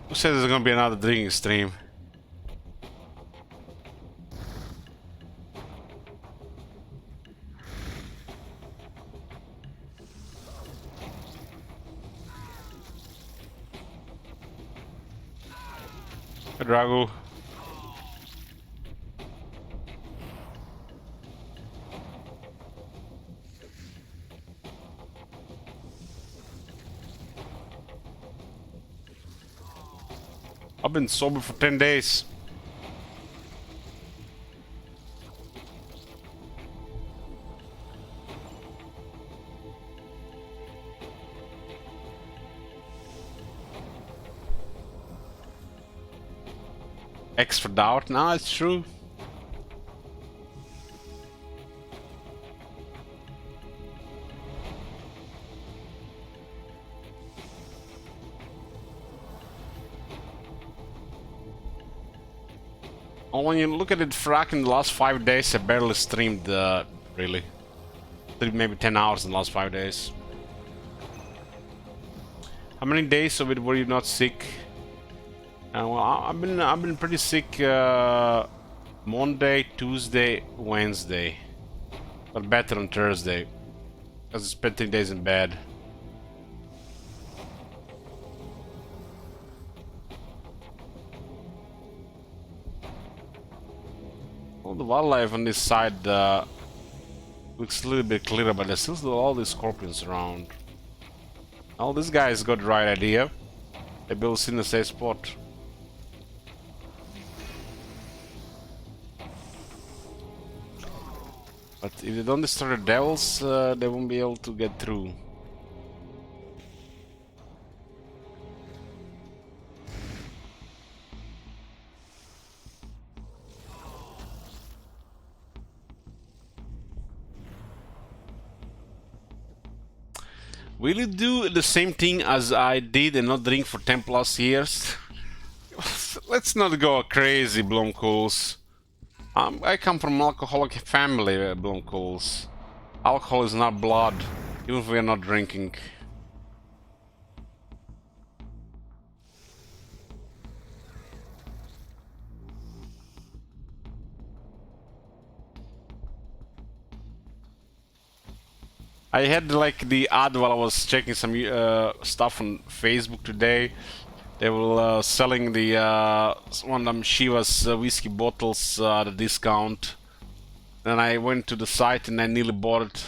Who said there's gonna be another drinking stream? Hey, Drago. I've been sober for 10 days. X for doubt? No, it's true. Well, when you look at it, frack, in the last 5 days, I barely streamed, really. Maybe 10 hours in the last 5 days. How many days of it were you not sick? Well, I've been pretty sick Monday, Tuesday, Wednesday, but better on Thursday, because I spent 3 days in bed. Well, the wildlife on this side looks a little bit clearer, but there's still all these scorpions around. Well, this guy's got the right idea. They built in the safe spot. But if they don't destroy the devils, they won't be able to get through. Will you do the same thing as I did and not drink for 10 plus years? Let's not go crazy, Blomkools. I come from an alcoholic family, Blomkools. Alcohol is not blood, even if we are not drinking. I had like the ad while I was checking some stuff on Facebook today. They were selling the one of them Shiva's whiskey bottles at a discount. Then I went to the site and I nearly bought it,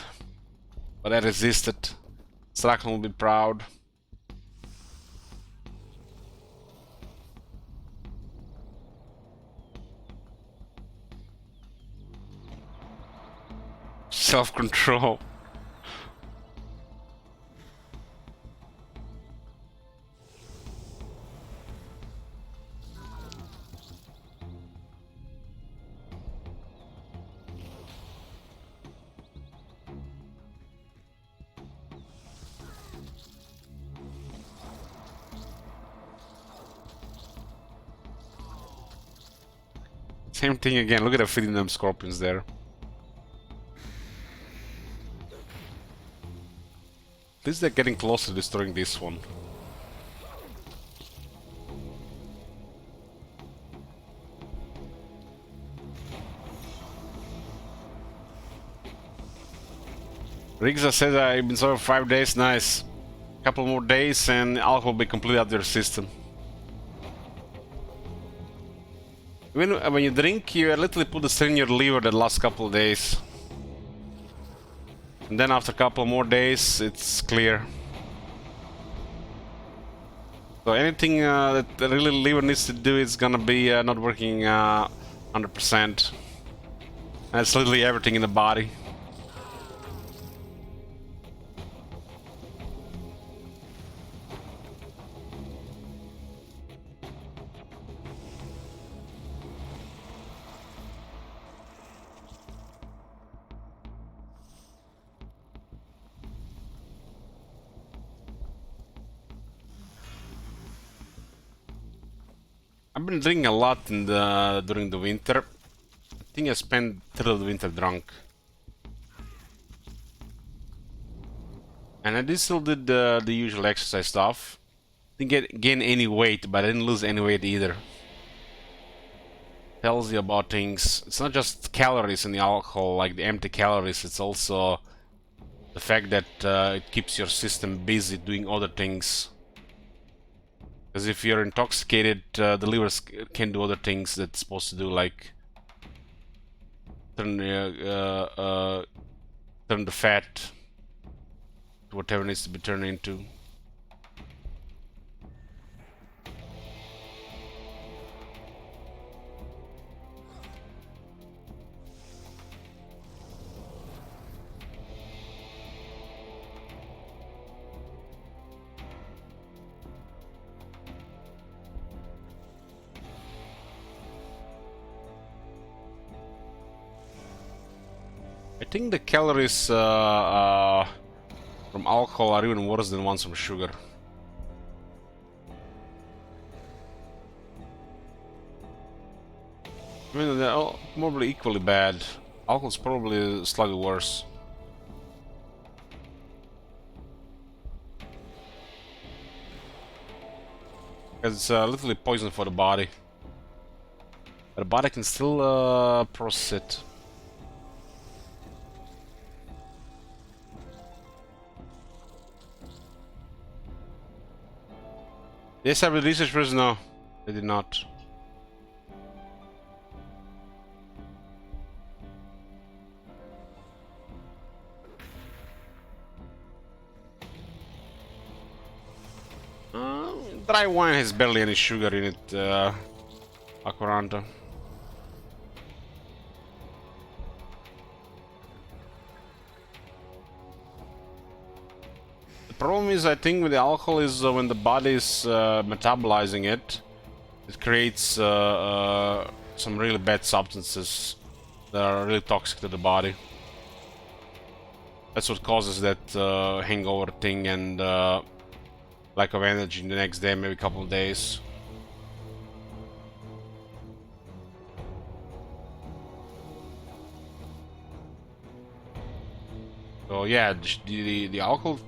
but I resisted. Strakan will be proud. Self-control. Same thing again. Look at the feeding them scorpions there. At least they're getting close to destroying this one. Rigza says I've been sober for 5 days. Nice. Couple more days and alcohol will be completely out of your system. When you drink, you literally put the strain in your liver the last couple of days. And then after a couple more days, it's clear. So anything that really liver needs to do is gonna be not working 100%. That's literally everything in the body. I've been drinking a lot during the winter. I think I spent third of the winter drunk. And I still did the usual exercise stuff. Didn't gain any weight, but I didn't lose any weight either. Tells you about things. It's not just calories in the alcohol, like the empty calories. It's also the fact that it keeps your system busy doing other things. Because if you're intoxicated, the liver can do other things that it's supposed to do, like turn the fat to whatever needs to be turned into. I think the calories from alcohol are even worse than ones from sugar. I mean, they're all probably equally bad. Alcohol's probably slightly worse. It's literally poison for the body. But the body can still process it. Yes, I have research first. No, they did not. Dry wine has barely any sugar in it, Aquaranta. The problem is, I think, with the alcohol is when the body is metabolizing it, it creates some really bad substances that are really toxic to the body. That's what causes that hangover thing and lack of energy the next day, maybe a couple of days. So yeah, the alcohol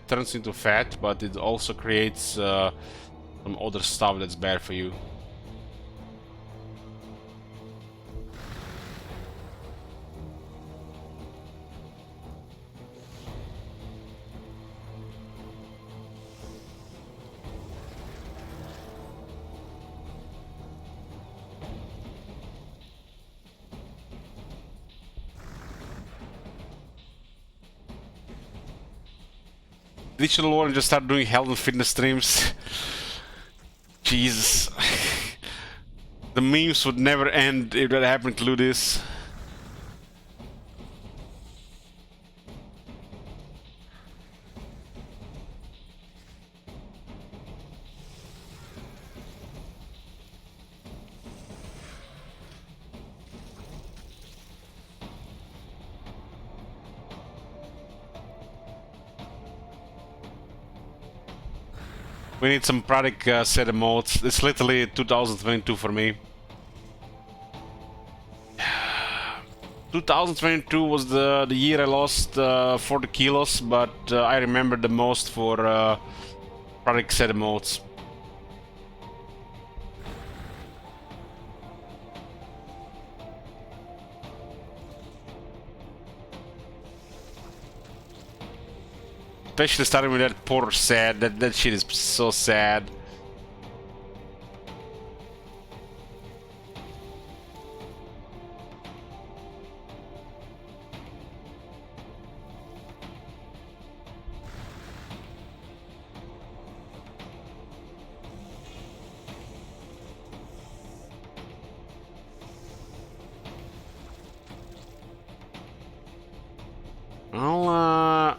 turns into fat, but it also creates some other stuff that's bad for you. Digital War and just start doing health and fitness streams. Jesus. The memes would never end if that happened to do this. We need some product set modes. It's literally 2022 for me. 2022 was the year I lost 40 kilos, but I remember the most for product set modes. Especially starting with that poor sad. That shit is so sad. Well,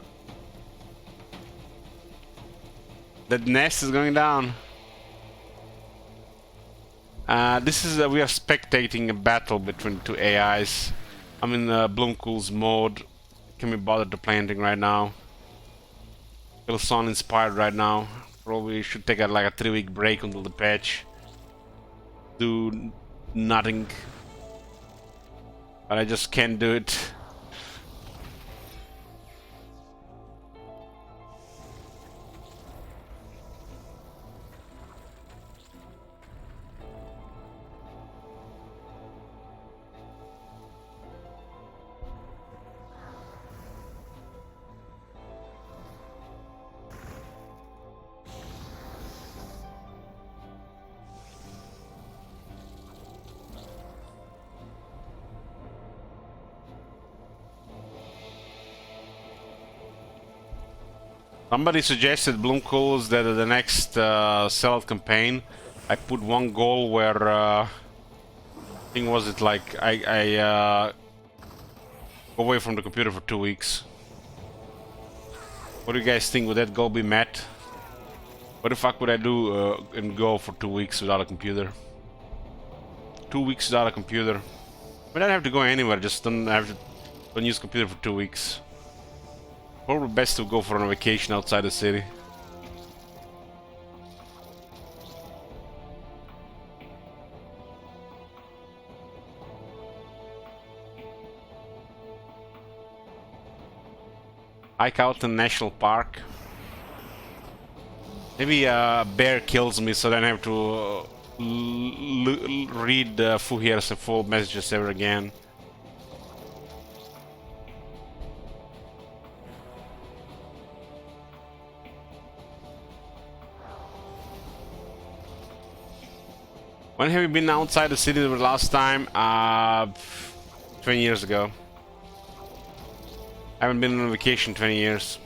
that nest is going down. This is we are spectating a battle between two AIs. I'm in Bloomcool's mode. Can be bothered to play anything right now. Feel so uninspired right now. Probably should take like a 3-week break until the patch. Do nothing. But I just can't do it. Somebody suggested Bloomcool's that the next sellout campaign, I put one goal where I think was it like I go away from the computer for 2 weeks. What do you guys think? Would that goal be met? What the fuck would I do and go for 2 weeks without a computer? 2 weeks without a computer. I don't have to go anywhere. Just don't use computer for 2 weeks. Probably best to go for a vacation outside the city. Hike out in National Park. Maybe a bear kills me, so then I have to read Fuhir's full messages ever again. When have you been outside the city the last time? 20 years ago. I haven't been on vacation 20 years.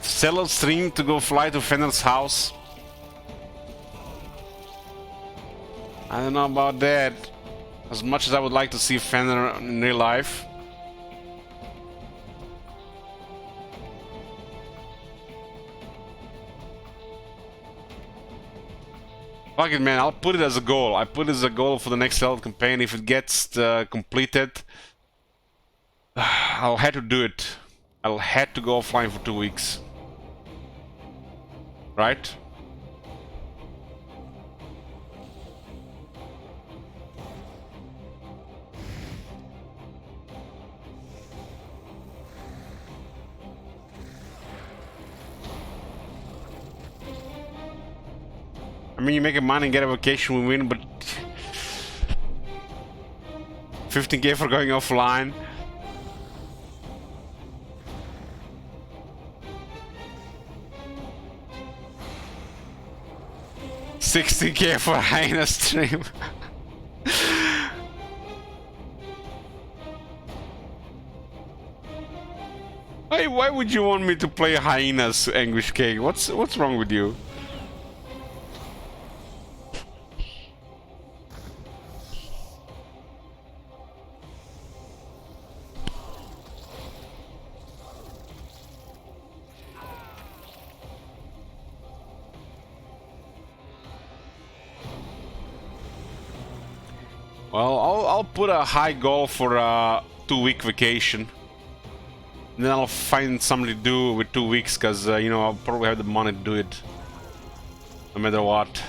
Sell a stream to go fly to Fenner's house. I don't know about that. As much as I would like to see Fenner in real life. Fuck it, man. I'll put it as a goal. I put it as a goal for the next Sellout campaign. If it gets completed, I'll have to do it. I'll have to go offline for 2 weeks. Right? I mean, you make a money and get a vacation, we win, but 15k for going offline. $60k for a hyena stream. Why would you want me to play hyenas, Anguish Cake? What's wrong with you? Well, I'll put a high goal for a 2-week vacation. And then I'll find something to do with 2 weeks, because, you know, I'll probably have the money to do it. No matter what.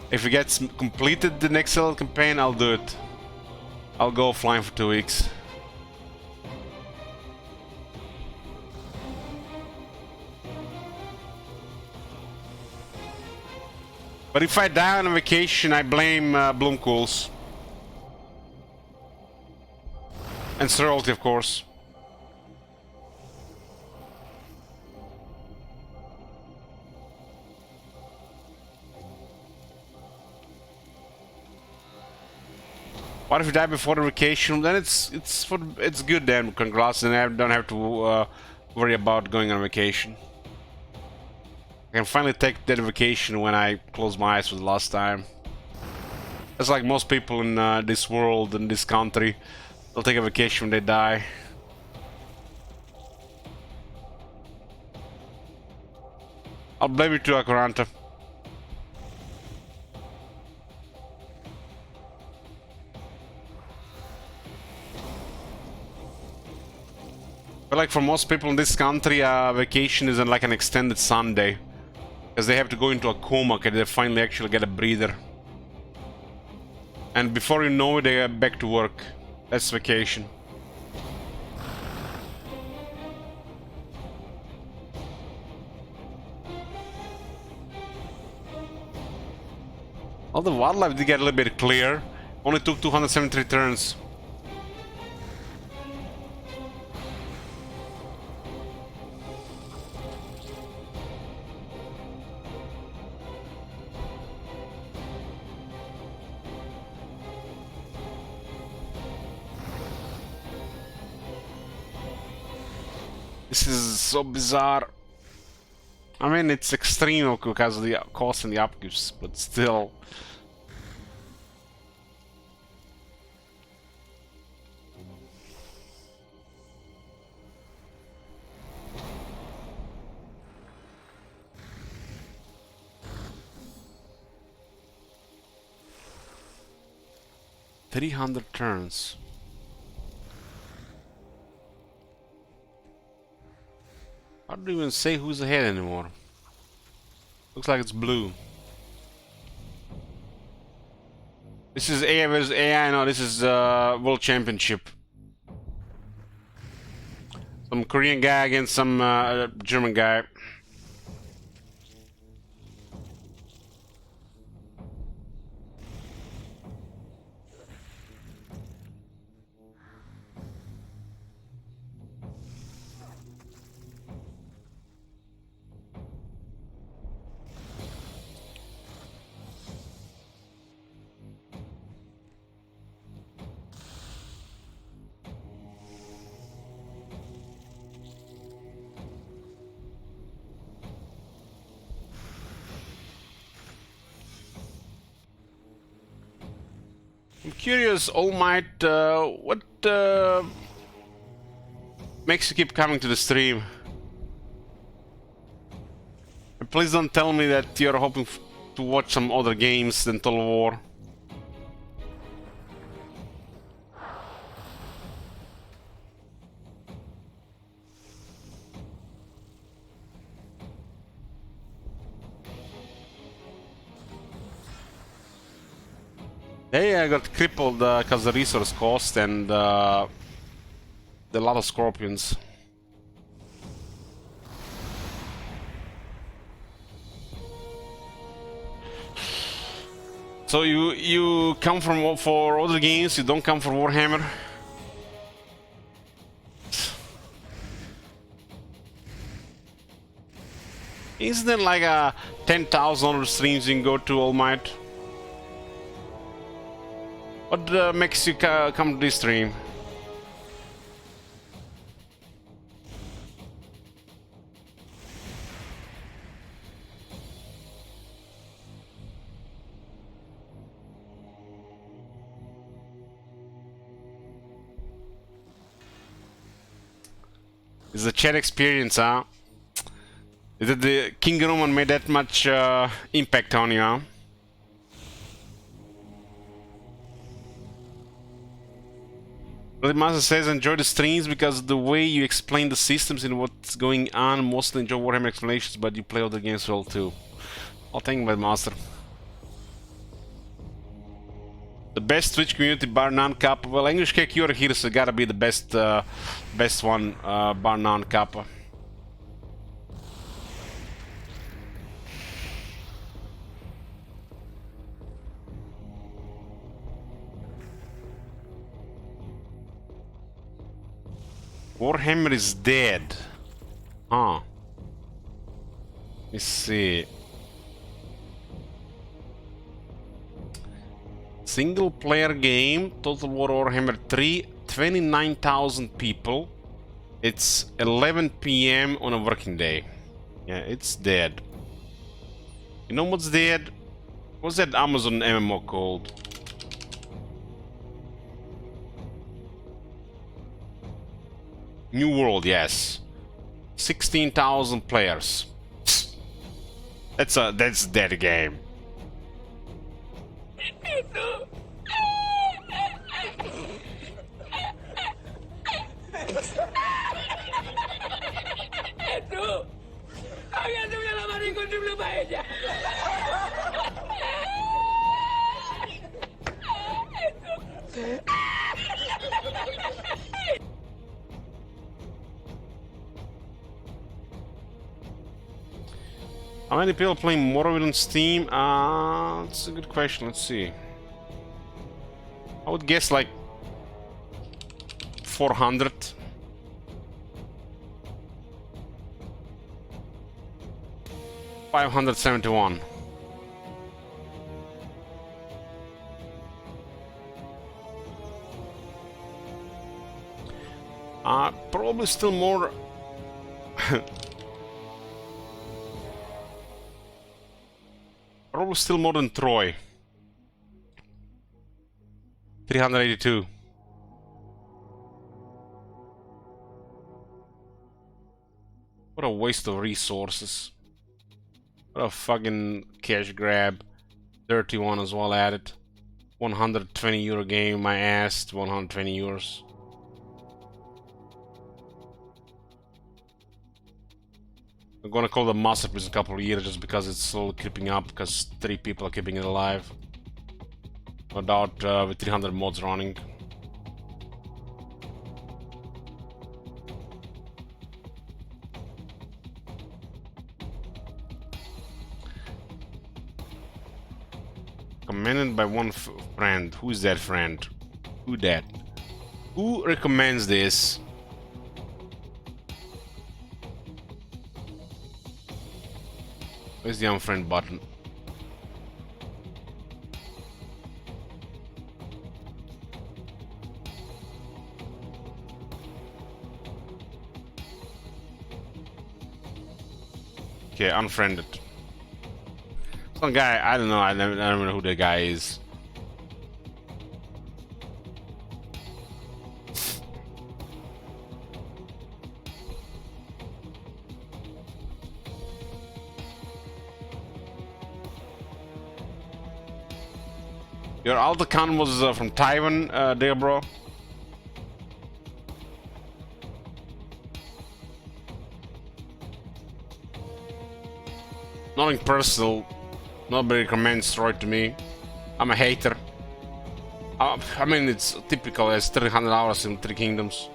If it gets completed, the next little campaign, I'll do it. I'll go flying for 2 weeks. But if I die on a vacation, I blame Bloomcools. And Sorority, of course. What if you die before the vacation? Then it's good then. Congrats, and I don't have to worry about going on vacation. I can finally take that vacation when I close my eyes for the last time. It's like most people in this world, in this country, they'll take a vacation when they die. I'll blame you too, Akuranta. But like for most people in this country, vacation isn't like an extended Sunday. Because they have to go into a coma, because they finally actually get a breather. And before you know it, they are back to work. That's vacation. All the wildlife did get a little bit clear. Only took 273 turns. This is so bizarre. I mean, it's extreme because of the cost and the upkeeps, but still. $300 turns. I don't even say who's ahead anymore. Looks like it's blue. This is AI versus AI. No, this is World Championship. Some Korean guy against some German guy. I'm curious, All Might, what makes you keep coming to the stream? And please don't tell me that you're hoping to watch some other games than Total War. They got crippled because the resource cost and the lot of scorpions. So you come from for other games, you don't come for Warhammer? Isn't there like a 10,000 other streams you can go to, All Might? What makes you come to this stream? It's the chat experience, huh? Is it the King Roman made that much impact on you, huh? Master says, enjoy the streams because the way you explain the systems and what's going on, mostly enjoy Warhammer explanations, but you play other games well too. I'll thank you, Master. The best Twitch community bar none Kappa. Well, English Cake, you're here, so gotta be the best, best one, bar none Kappa. Warhammer is dead. Huh. Let me see. Single player game, Total War Warhammer 3, 29,000 people. It's 11 PM on a working day. Yeah, it's dead. You know what's dead? What's that Amazon MMO called? New World, yes. 16,000 players. That's dead game. How many people playing Morrowind on Steam? That's a good question. Let's see. I would guess like 400. $571. Probably still more. Probably still more than Troy. 382. What a waste of resources. What a fucking cash grab. 31 as well added. 120 euro game, my ass. 120 euros. I'm gonna call the masterpiece in a couple of years just because it's slowly creeping up, because 3 people are keeping it alive. No doubt with 300 mods running. Recommended by one friend. Who's that friend? Who that? Who recommends this? Where's the unfriend button? Okay, unfriended. Some guy, I don't know, I don't know who the guy is. Your alt account was from Taiwan, there, bro. Nothing personal. Nobody recommends Troy to me. I'm a hater. I mean, it's typical as 300 hours in 3 Kingdoms.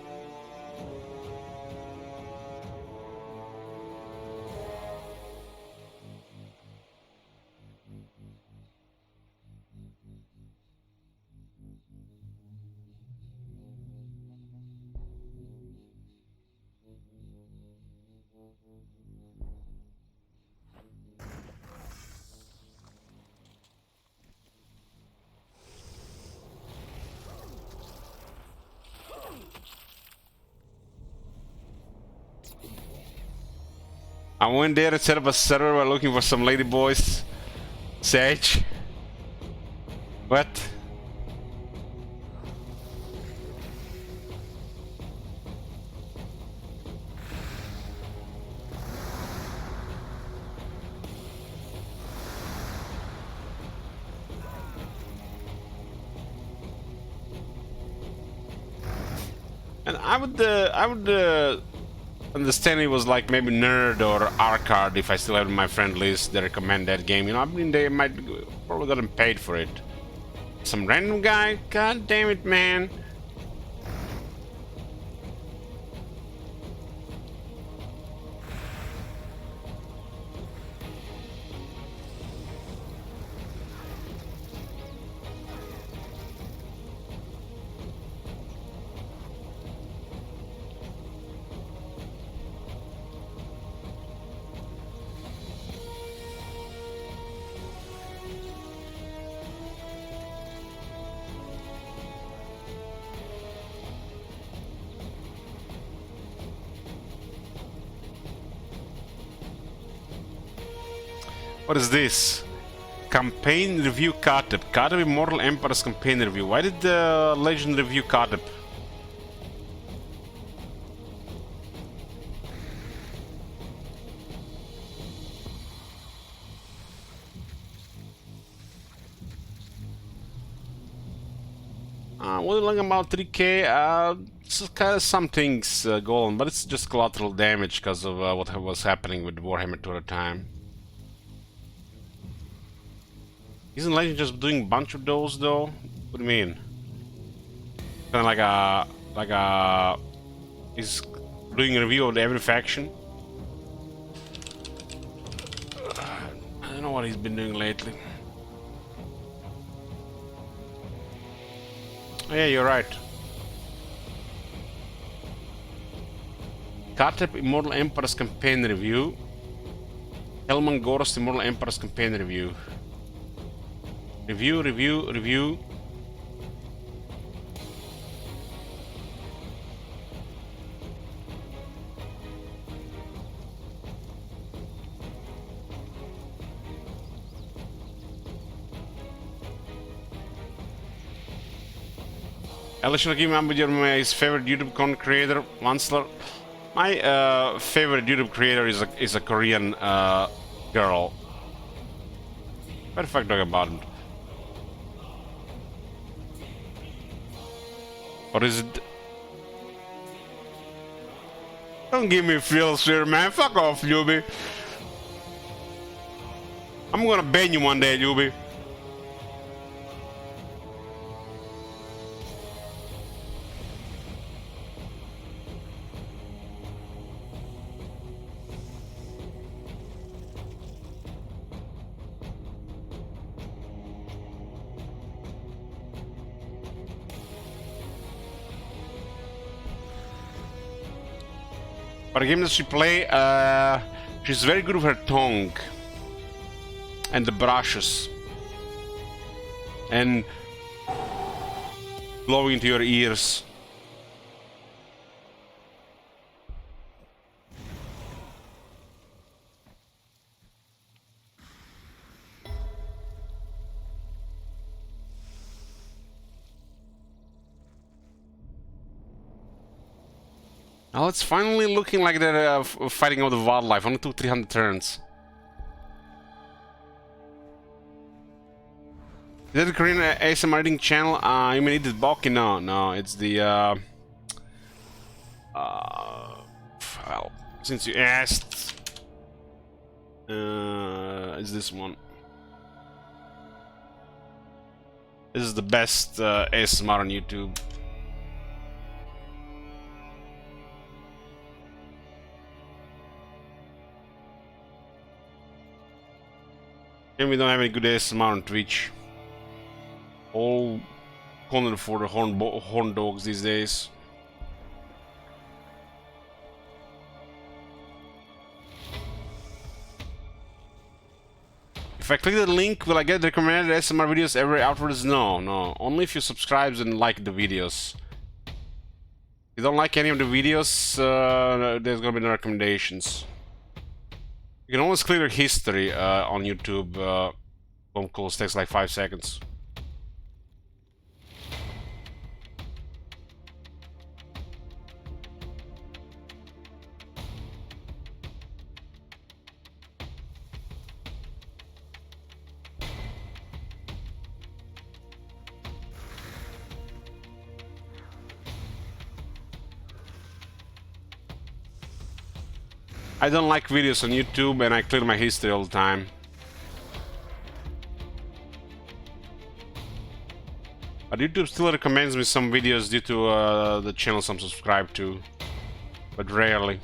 I went there and set up a server while looking for some lady boys. Sage. What? And I would understand it was like maybe Nerd or R-Card if I still have my friend list that recommend that game. You know, I mean, they might probably gotten paid for it. Some random guy? God damn it, man. What is this? Campaign review Kateb. Kateb Immortal Empire's campaign review. Why did the Legend review Kateb? What are you about 3k? Kind of some things go on, but it's just collateral damage because of what was happening with Warhammer 2 at the time. Isn't Legend just doing a bunch of those though? What do you mean? Kind of like a, he's doing a review of every faction. I don't know what he's been doing lately. Oh, yeah, you're right. Kateb Immortal Empire's campaign review. Helman Gorost Immortal Empire's campaign review. Review. Alicia, give me my favorite YouTube content creator, Lansler. My favorite YouTube creator is a Korean girl. What the fuck talking about it? What is it? Don't give me feels here, man. Fuck off, Yubi. I'm gonna ban you one day, Yubi. But the game that she play, she's very good with her tongue and the brushes and blowing into your ears. Now it's finally looking like they're fighting over the wildlife. Only 200-300 turns. Is that the Korean ASMR reading channel? You mean Edith Balky? No, it's the well, since you asked, it's this one. This is the best ASMR on YouTube. And we don't have any good ASMR on Twitch. All content for the horn dogs these days. If I click the link, will I get recommended ASMR videos every afterwards? No. Only if you subscribe and like the videos. If you don't like any of the videos, there's gonna be no recommendations. You can always clear history on YouTube. Phone calls takes like 5 seconds. I don't like videos on YouTube and I clear my history all the time. But YouTube still recommends me some videos due to the channels I'm subscribed to, but rarely.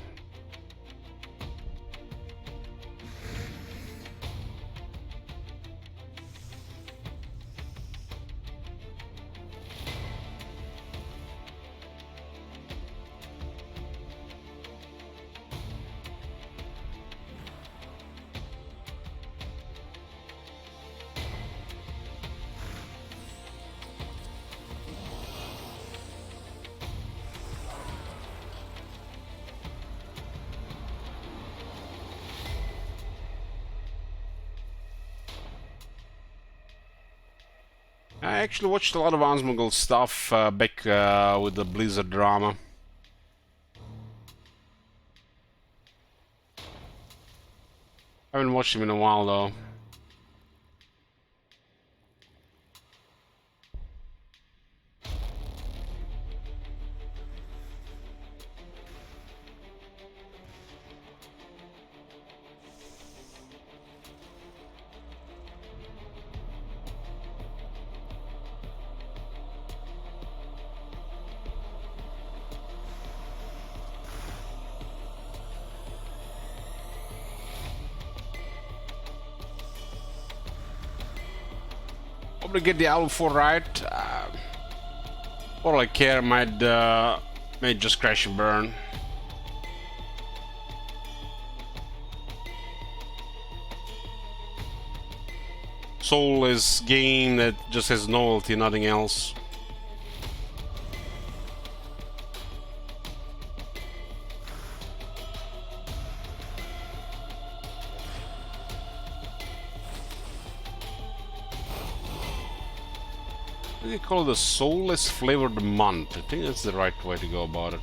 I actually watched a lot of Ansmogel stuff back with the Blizzard drama. I haven't watched him in a while though. Probably get the Alpha 4 right. All I care might just crash and burn. Soulless game that just has novelty, nothing else. What do you call it? A soulless flavored month. I think that's the right way to go about it.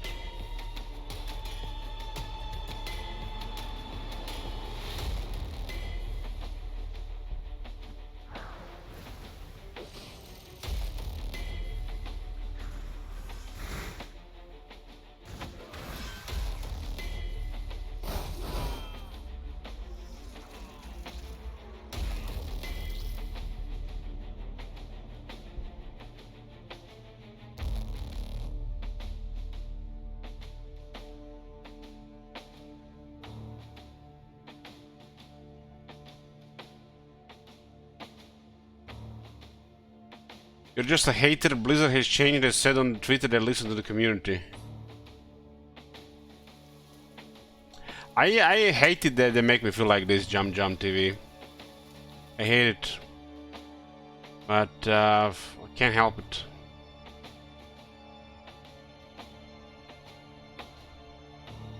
You're just a hater. Blizzard has changed and said on Twitter they listen to the community. I hate it that they make me feel like this, Jump TV. I hate it. But I can't help it.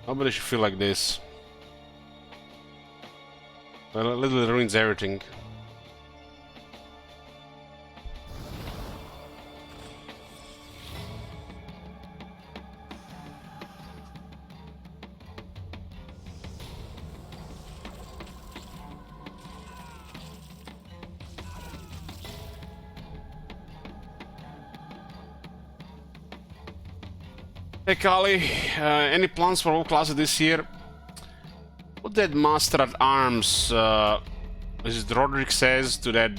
Nobody should feel like this. Well, it literally ruins everything. Hey Kali, any plans for all classes this year? What that Master at Arms, as Roderick says to that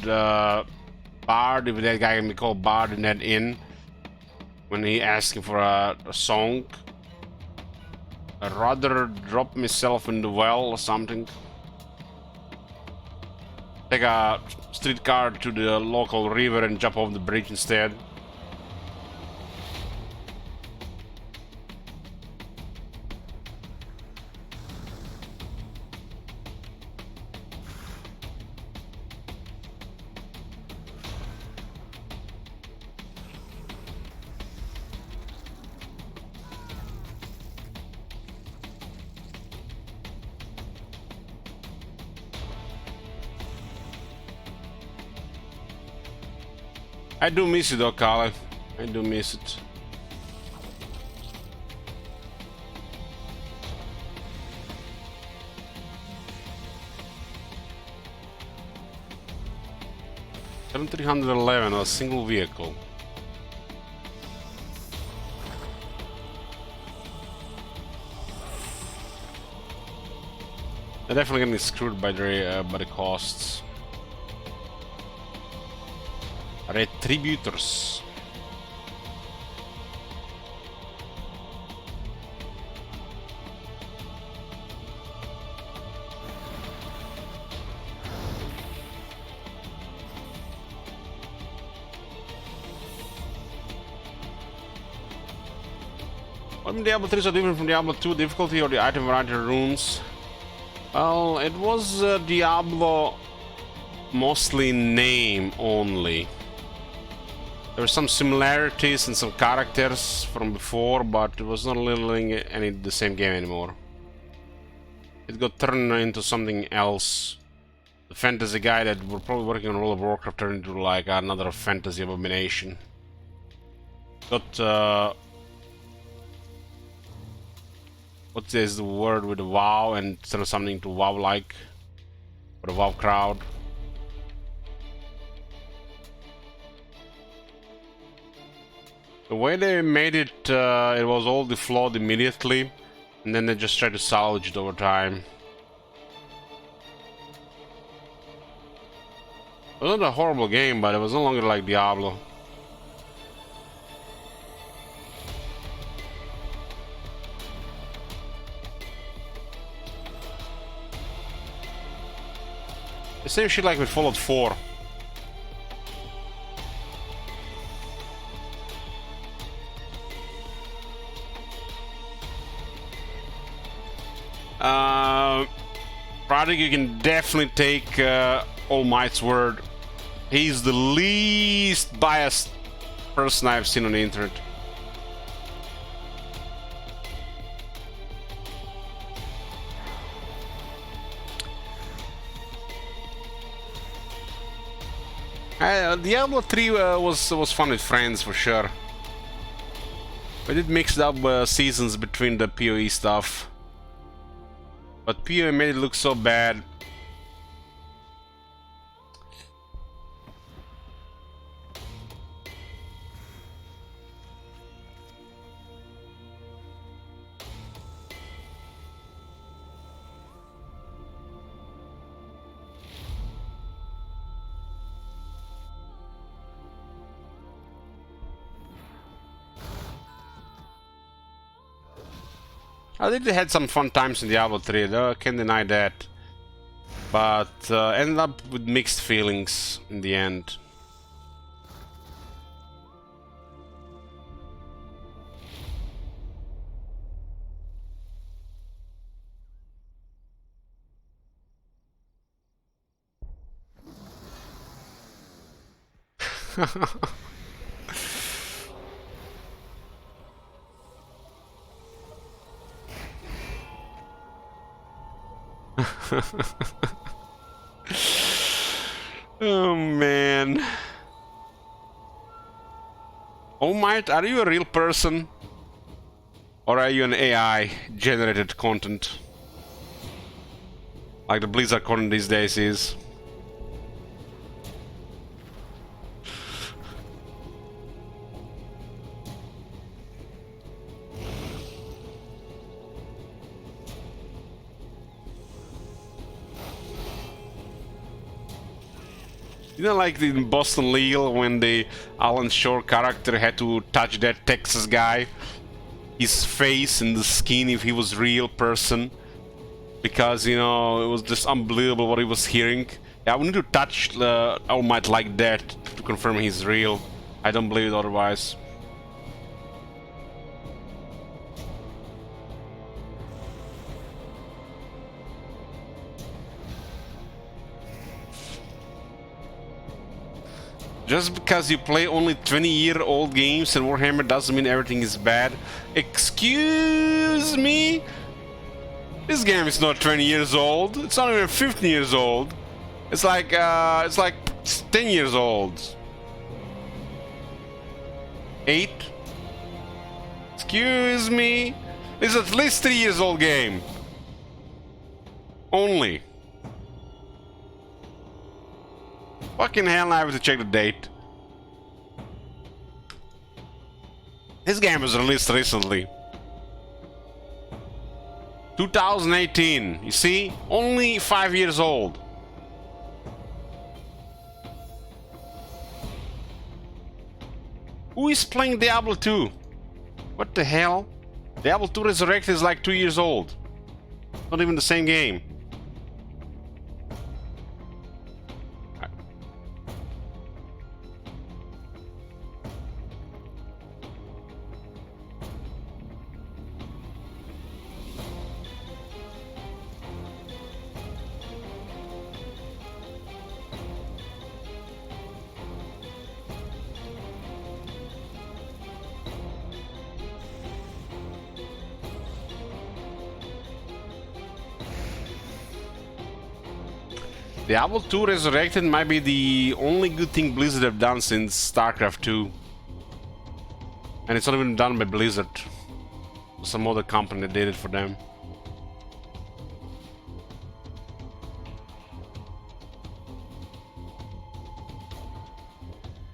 bard, if that guy can be called bard in that inn, when he asked him for a song. I'd rather drop myself in the well or something. Take a streetcar to the local river and jump off the bridge instead. I do miss it though, Kale. I do miss it. $7,311, a single vehicle. They're definitely getting screwed by the costs. Retributors. What in Diablo 3 so different from Diablo 2? Difficulty or the item variety runes? Well, it was Diablo mostly name only. There were some similarities and some characters from before, but it was not literally any the same game anymore. It got turned into something else. The fantasy guy that were probably working on World of Warcraft turned into like another fantasy abomination. Got what is the word with the WoW and turn something to WoW-like for the WoW crowd. The way they made it, it was all deflawed immediately, and then they just tried to salvage it over time. It wasn't a horrible game, but it was no longer like Diablo. The same shit like with Fallout 4. Project, you can definitely take All Might's word. He's the least biased person I've seen on the internet. Diablo 3 was fun with friends for sure. We did mix up seasons between the PoE stuff. But PoE made it look so bad. I think they had some fun times in Diablo 3, though, I can't deny that. But ended up with mixed feelings in the end. Oh man. Oh Might, are you a real person? Or are you an AI generated content? Like the Blizzard content these days is. You know, like in Boston Legal, when the Alan Shore character had to touch that Texas guy, his face and the skin, if he was real person, because, you know, it was just unbelievable what he was hearing. Yeah, we need to touch All Might like that to confirm he's real. I don't believe it otherwise. Just because you play only 20-year-old games in Warhammer doesn't mean everything is bad. Excuse me? This game is not 20 years old. It's not even 15 years old. It's like 10 years old. 8? Excuse me? It's at least 3 years old game. Only. Fucking hell, I have to check the date. This game was released recently. 2018. You see? Only 5 years old. Who is playing Diablo 2? What the hell? Diablo 2 Resurrected is like 2 years old. Not even the same game. Diablo 2 Resurrected might be the only good thing Blizzard have done since StarCraft 2. And it's not even done by Blizzard. Some other company did it for them.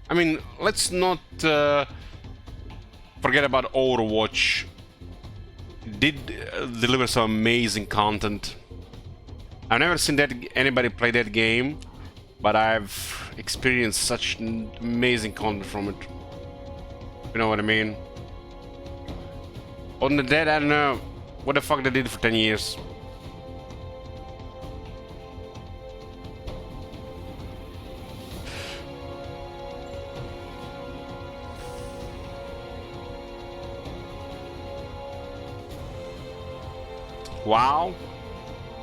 I mean, let's not forget about Overwatch. It did deliver some amazing content. I've never seen anybody play that game, but I've experienced such amazing content from it. You know what I mean? On the dead, I don't know what the fuck they did for 10 years. WoW?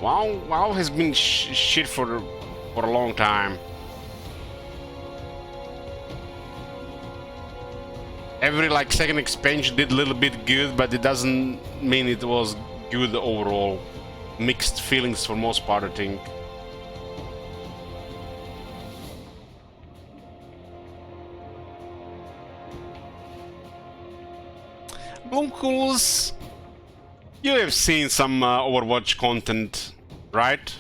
WoW has been shit for a long time. Every like second expansion did a little bit good, but it doesn't mean it was good overall. Mixed feelings for most part, I think. Bloomcools, you have seen some Overwatch content, right?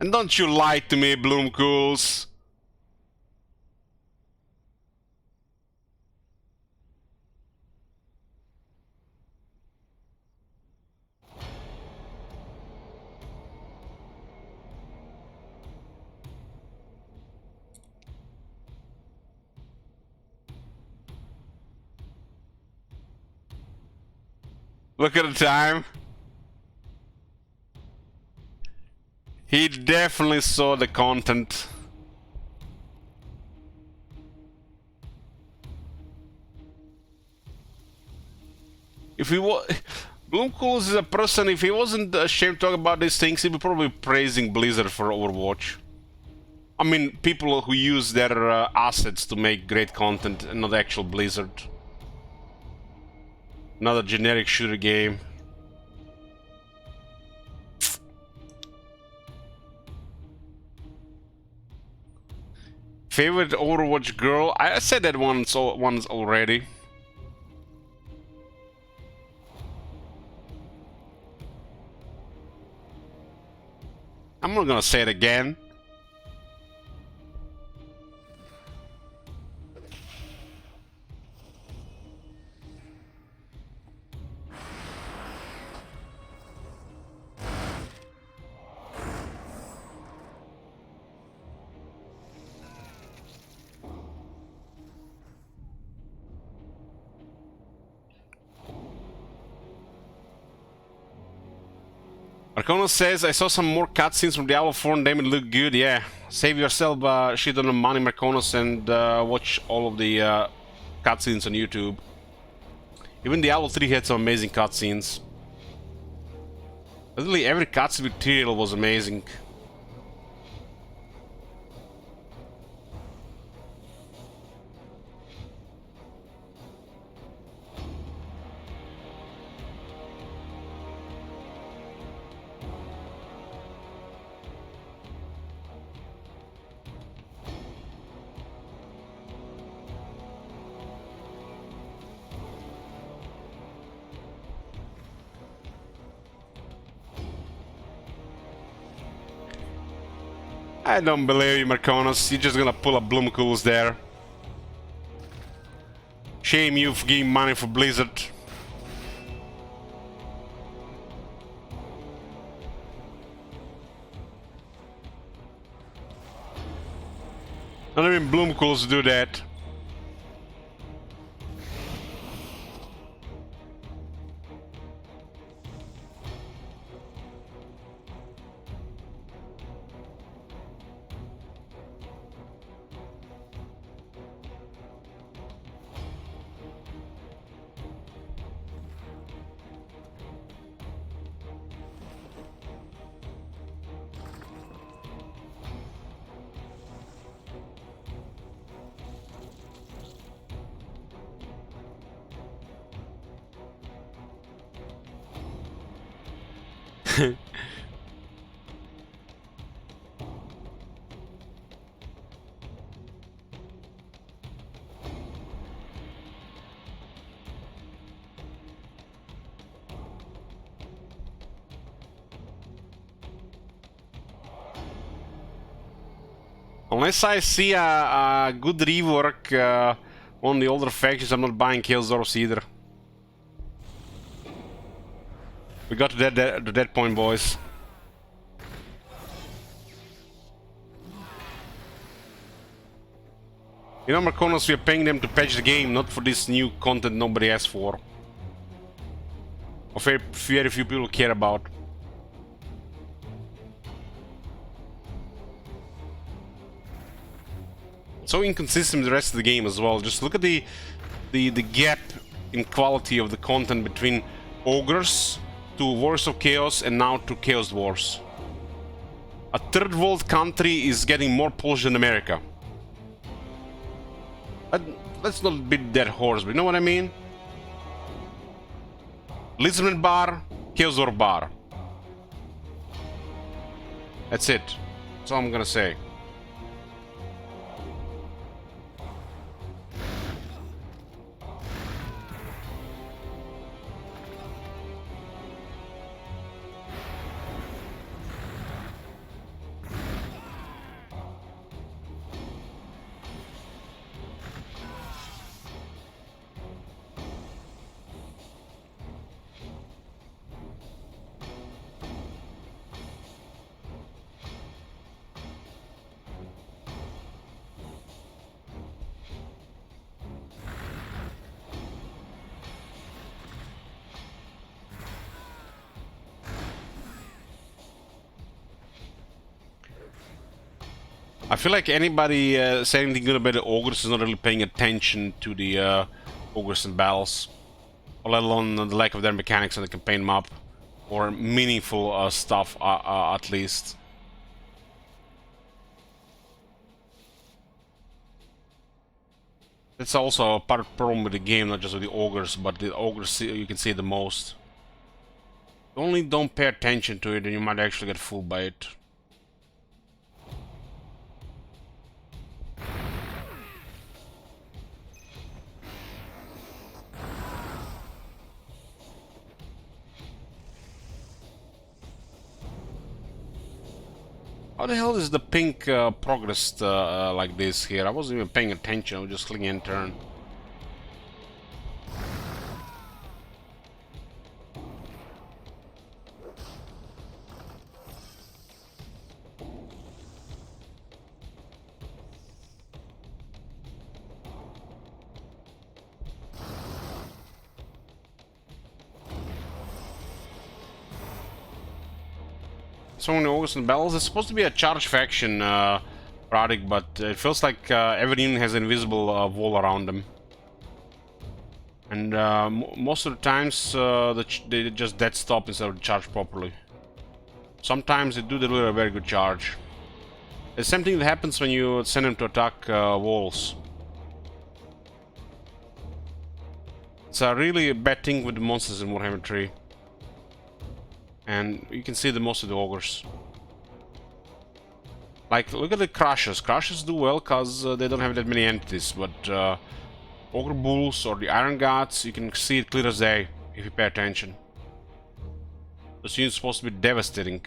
And don't you lie to me, Bloomcools. Look at the time. He definitely saw the content. If he was... Bloomcools is a person, if he wasn't ashamed to talk about these things, he'd be probably praising Blizzard for Overwatch. I mean, people who use their assets to make great content and not actual Blizzard. Another generic shooter game. Favorite Overwatch girl? I said that once already. I'm not gonna say it again. Arcona says, I saw some more cutscenes from Diablo 4 and they look good. Yeah, save yourself shit on the money, Marconos, and watch all of the cutscenes on YouTube. Even Diablo 3 had some amazing cutscenes. Literally every cutscene with Tyrael was amazing. I don't believe you, Marconos. You're just gonna pull up Bloomcools there. Shame you for giving money for Blizzard. Not even Bloomcools do that. Unless I see a good rework on the older factions, I'm not buying Chaos Dwarfs either. We got to that point, boys. You know, Marconos, we are paying them to patch the game, not for this new content nobody asked for. Or very few people care about. So inconsistent with the rest of the game as well. Just look at the gap in quality of the content between Ogres to Wars of Chaos and now to Chaos Dwarfs. A third world country is getting more polished than America. Let's not beat that horse, but you know what I mean? Lisbon bar, Chaos Dwarf bar. That's it. That's all I'm gonna say. I feel like anybody saying anything good about the Ogres is not really paying attention to the Ogres and battles. Or let alone the lack of their mechanics on the campaign map. Or meaningful stuff, at least. It's also a part of the problem with the game, not just with the Ogres, but the Ogres you can see the most. Only don't pay attention to it and you might actually get fooled by it. How the hell is the pink progressed like this here? I wasn't even paying attention, I was just clicking and turn. So many Ogres and battles. It's supposed to be a charge faction product, but it feels like everything has an invisible wall around them. And most of the times they just dead stop instead of charge properly. Sometimes they do deliver a very good charge. The same thing that happens when you send them to attack walls. It's a really bad thing with the monsters in Warhammer 3. And you can see the most of the Ogres. Like, look at the Crushers. Crushers do well because they don't have that many entities, but Ogre Bulls or the Iron Gods, you can see it clear as day if you pay attention. Those units are supposed to be devastating,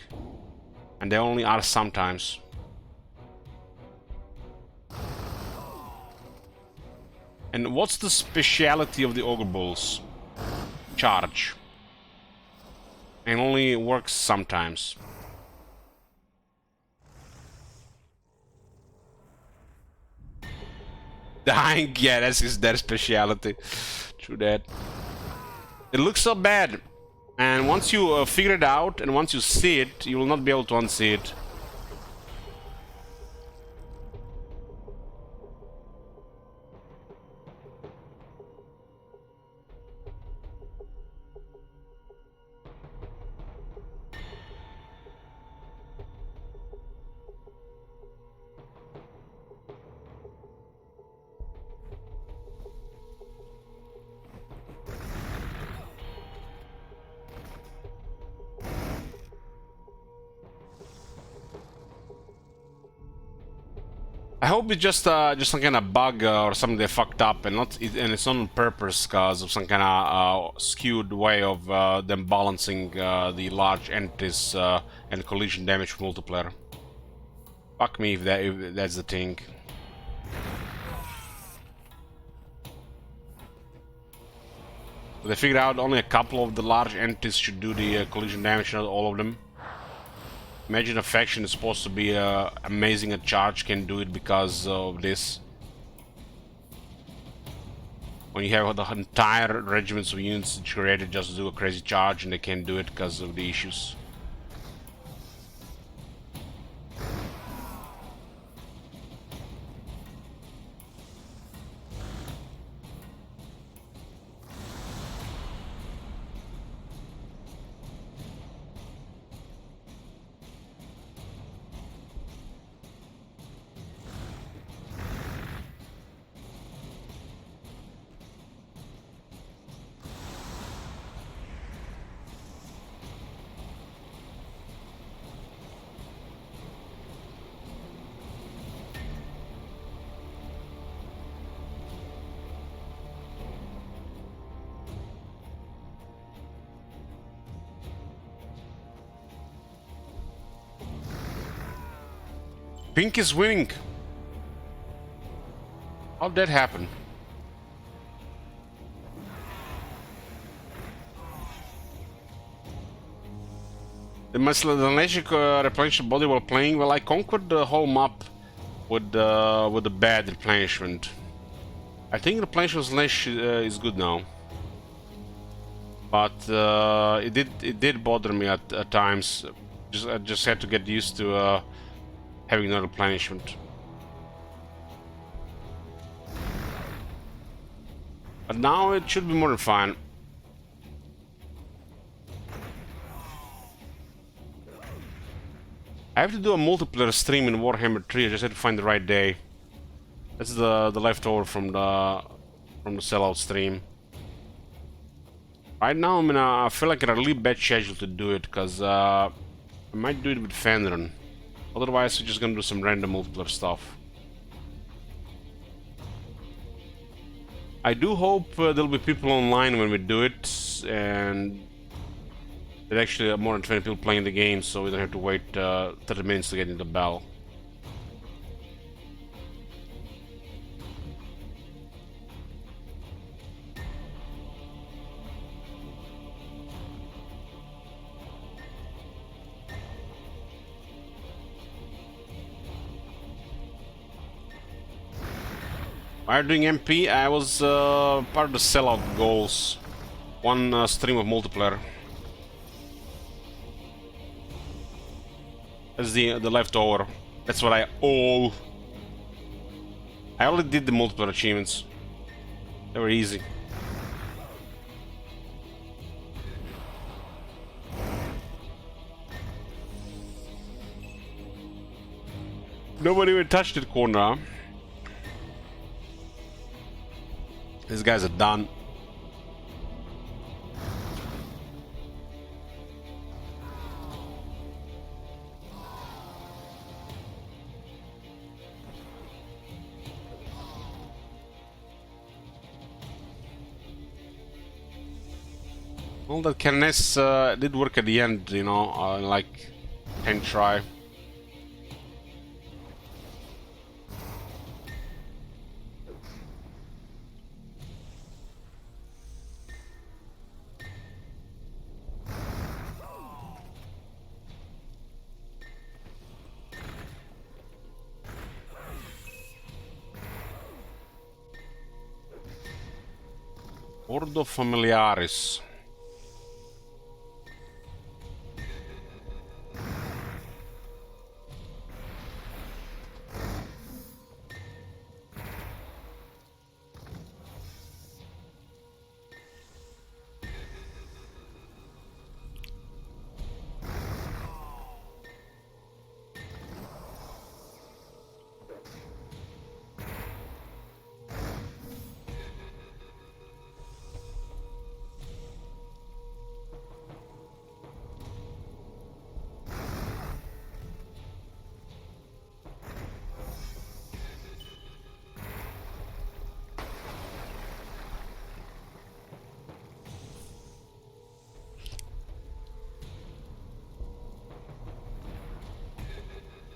and they only are sometimes. And what's the speciality of the Ogre Bulls? Charge. And only works sometimes. Dying, yeah, that's their speciality. True that. It looks so bad. And once you figure it out, and once you see it, you will not be able to unsee it. I hope it's just some kind of bug or something they fucked up, and it's not on purpose because of some kind of skewed way of them balancing the large entities and collision damage multiplier. Fuck me if that's the thing. They figured out only a couple of the large entities should do the collision damage, not all of them. Imagine a faction is supposed to be amazing at charge, can do it because of this. When you have the entire regiments of units created just to do a crazy charge and they can't do it because of the issues. Pink is winning. How'd that happen? The Macedonian replenished body while playing. Well, I conquered the whole map with the bad replenishment. I think replenishment slash is good now, but it did bother me at times. I just had to get used to having no replenishment. But now it should be more than fine. I have to do a multiplayer stream in Warhammer 3. I just had to find the right day. That's the leftover from the sellout stream. Right now I feel like in a really bad schedule to do it, because I might do it with Fenrir. Otherwise we're just gonna do some random multiplayer stuff. I do hope there'll be people online when we do it, and there's actually more than 20 people playing the game, so we don't have to wait 30 minutes to get in the bell. While doing MP, I was part of the sellout goals. One stream of multiplayer. That's the leftover. That's what I owe. I already did the multiplayer achievements. They were easy. Nobody even touched it corner. These guys are done. Well, that Cannes did work at the end, you know, like 10 try. Ordo Familiaris.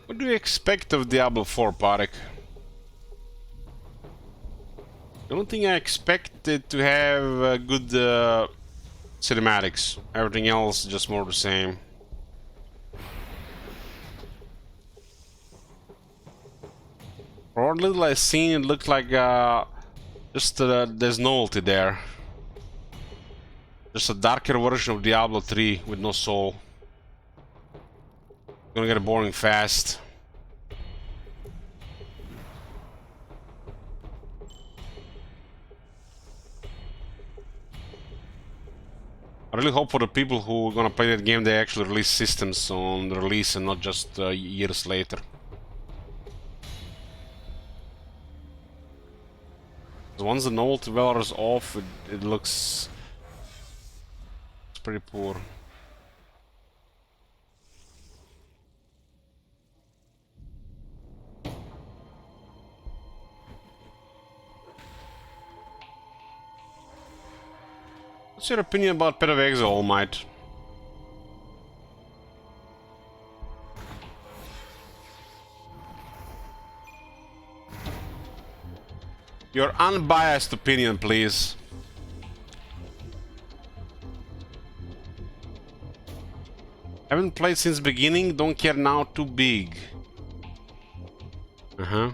What do you expect of Diablo 4, Parek? The only thing I expected to have good cinematics. Everything else just more the same. For what little I've seen, it looked like just there's novelty there. Just a darker version of Diablo 3 with no soul. Gonna get boring fast. I really hope for the people who are gonna play that game they actually release systems on the release and not just years later. Once the novelty wears off, it looks pretty poor. What's your opinion about Pet of Exile, All Might? Your unbiased opinion, please. Haven't played since beginning, don't care now, too big. Uh-huh.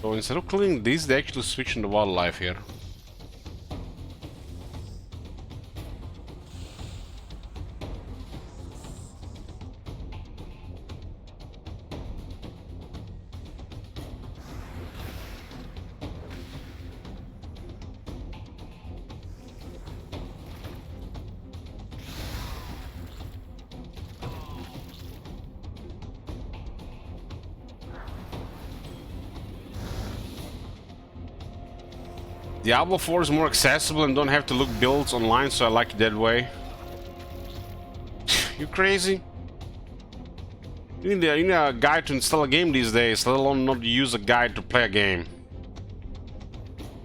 So instead of killing these, they actually switch in the wildlife here. Diablo 4 is more accessible and don't have to look builds online, so I like it that way. You crazy? You need a guide to install a game these days, let alone not use a guide to play a game.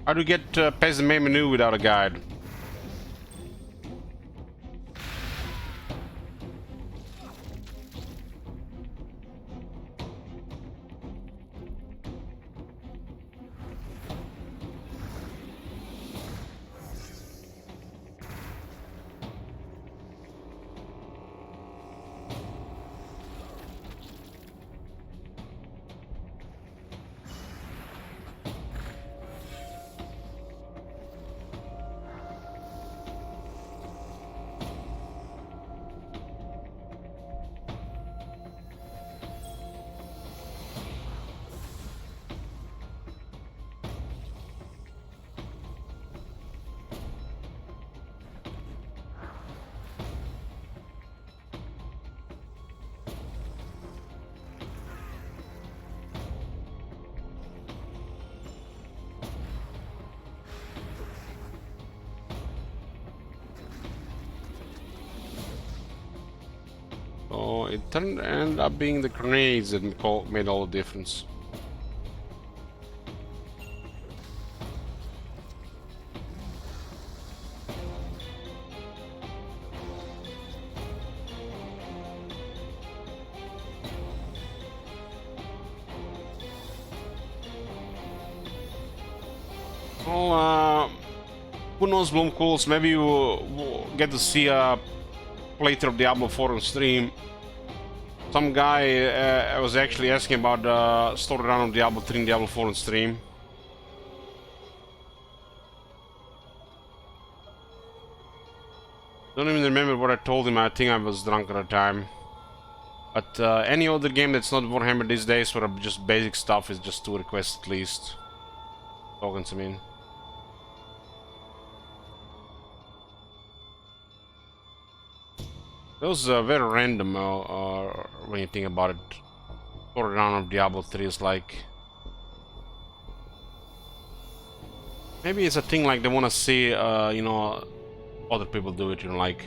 How do you get past the main menu without a guide? it ended up being the grenades that made all the difference. Well, who knows, Bloomcools, maybe you will get to see a playthrough of Diablo 4 on stream. Some guy was actually asking about the story run of Diablo 3 and Diablo 4 on stream. Don't even remember what I told him. I think I was drunk at the time. But any other game that's not Warhammer these days, where just basic stuff, is just 2 requests at least. Talking to me. That was very random when you think about it. Story round of Diablo 3 is like... Maybe it's a thing like they want to see, you know, other people do it, you know, like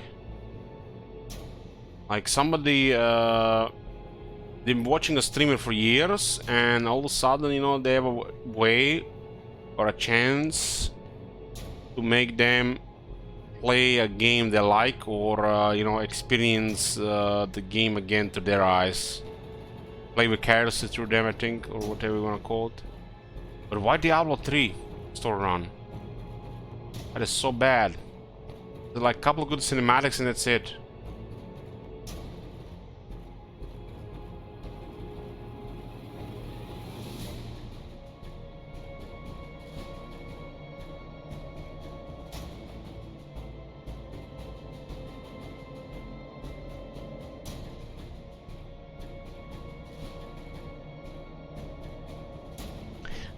somebody been watching a streamer for years, and all of a sudden, you know, they have a way or a chance to make them play a game they like, or you know, experience the game again through their eyes, play vicariously through them, I think, or whatever you want to call it. But why Diablo 3 story run? That is so bad. There's like a couple of good cinematics and that's it.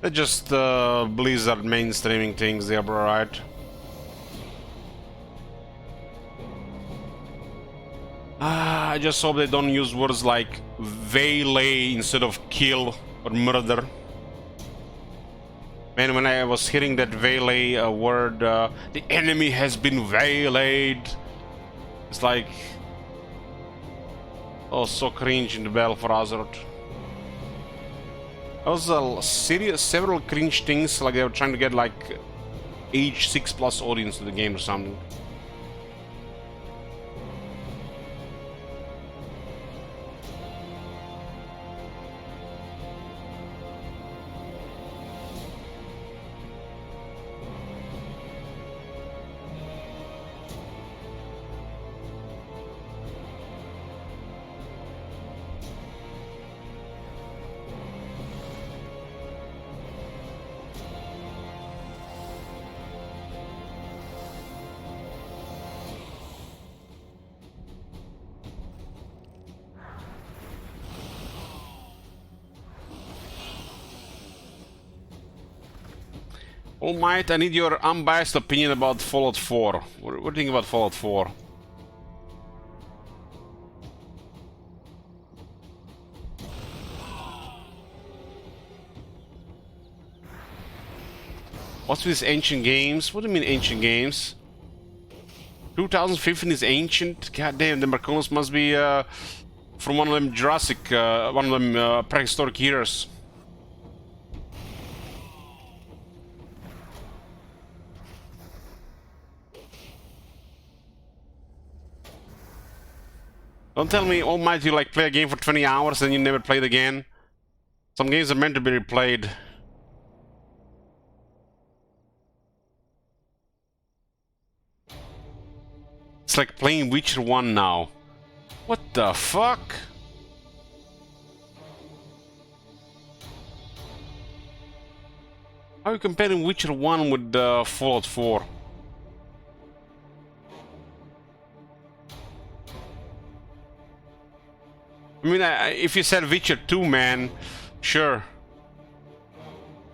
They're just Blizzard mainstreaming things, they're right. I just hope they don't use words like waylay instead of kill or murder. Man, when I was hearing that waylay word, the enemy has been waylaid. It's like... oh, so cringe in the Battle for Azeroth. There was several cringe things, like they were trying to get like age 6+ audience to the game or something. All Might, I need your unbiased opinion about Fallout 4. What do you think about Fallout 4? What's with these ancient games? What do you mean ancient games? 2015 is ancient? God damn, the Marconis must be from one of them Jurassic, one of them prehistoric years. Don't tell me, All Might, you like play a game for 20 hours and you never play it again. Some games are meant to be replayed. It's like playing Witcher 1 now. What the fuck? How are you comparing Witcher 1 with Fallout 4? I mean, if you said Witcher 2, man, sure.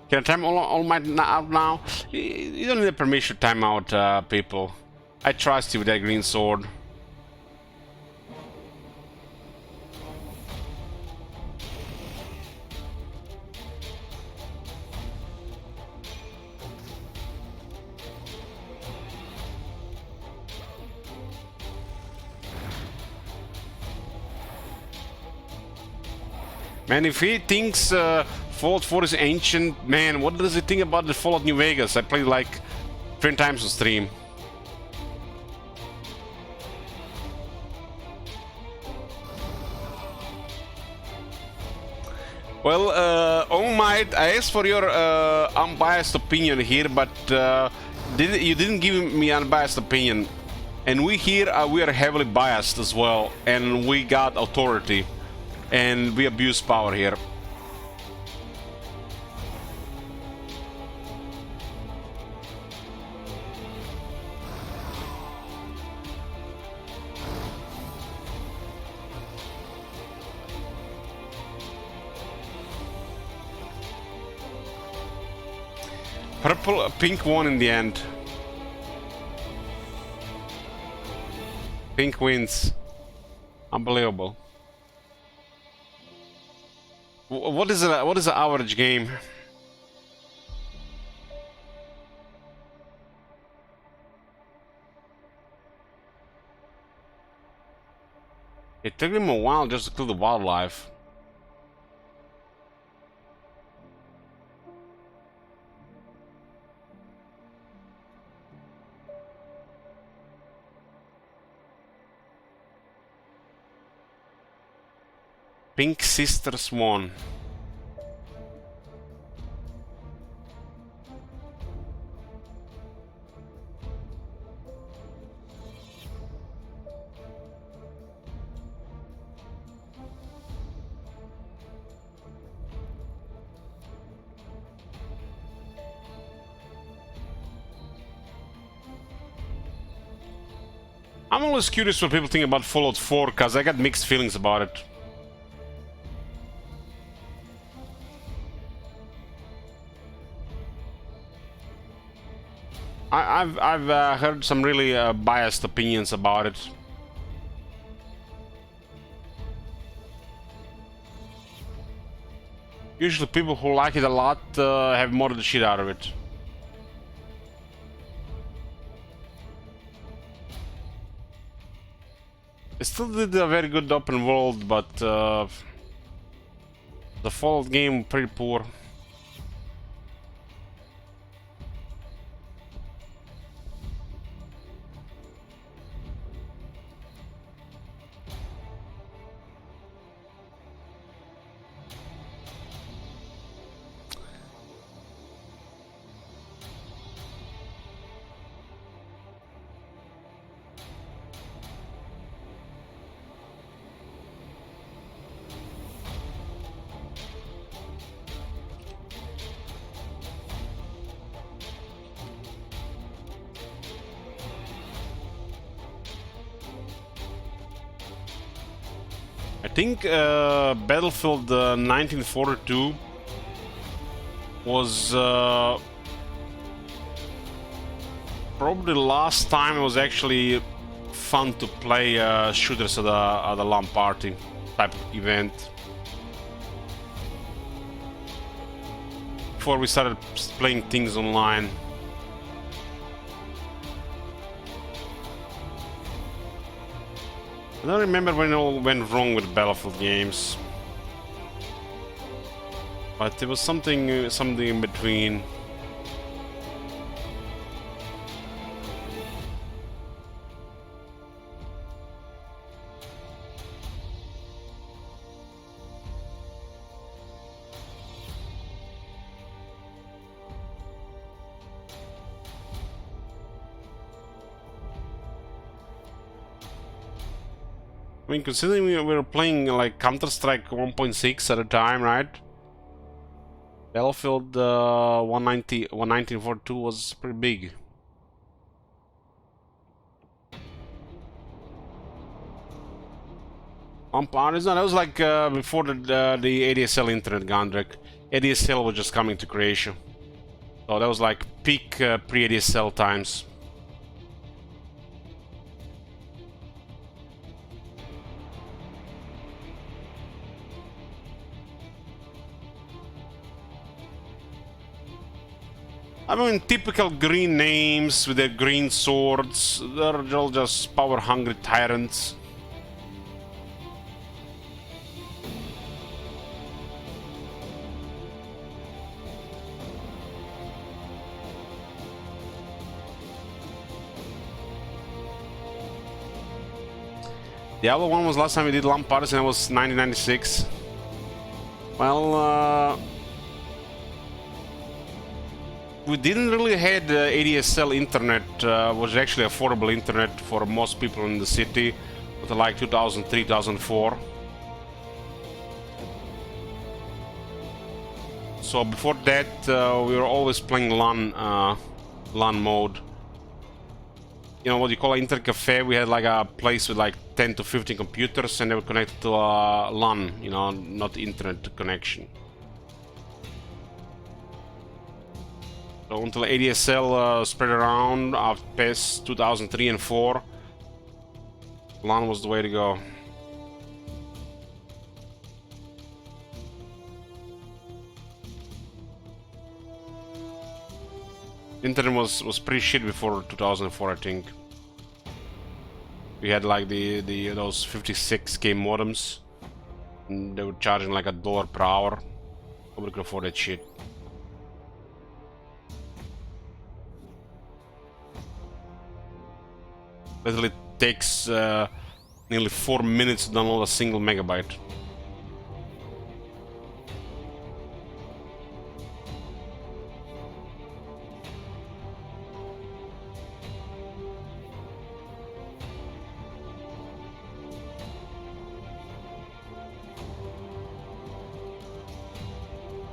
Can I time all Might out now? You don't need permission to time out, people. I trust you with that green sword. Man, if he thinks Fallout 4 is ancient, man, what does he think about the Fallout New Vegas? I played like 10 times on stream. Well, All Might, I asked for your unbiased opinion here, but you didn't give me unbiased opinion. And we here, we are heavily biased as well, and we got authority, and we abuse power here. Pink won in the end. Pink wins. Unbelievable. What is an average game? It took him a while just to kill the wildlife. Pink Sister Swan. I'm always curious what people think about Fallout 4, because I got mixed feelings about it. I've heard some really biased opinions about it. Usually people who like it a lot have modded the shit out of it. It still did a very good open world, but the Fallout game pretty poor. I think Battlefield 1942 was probably the last time it was actually fun to play shooters at a LAN party type of event. Before we started playing things online. I don't remember when it all went wrong with Battlefield games, but there was something in between. I mean, considering we were playing like Counter-Strike 1.6 at a time, right? Battlefield 1942 was pretty big. That was like before the ADSL internet, Gondrek. ADSL was just coming to Croatia. So that was like peak pre-ADSL times. I mean, typical green names with their green swords. They're all just power-hungry tyrants. The other one was last time we did LAN parties, and it was 1996. Well, we didn't really had ADSL internet, was actually affordable internet for most people in the city, but like 2003, 2004. So before that, we were always playing LAN mode. You know what you call an internet cafe? We had like a place with like 10 to 15 computers, and they were connected to LAN, you know, not internet connection. So until ADSL spread around past 2003 and 4, LAN was the way to go. Internet was pretty shit before 2004, I think. We had like those 56k modems, and they were charging like $1 per hour. Nobody could afford that shit. Literally takes nearly 4 minutes to download a single megabyte.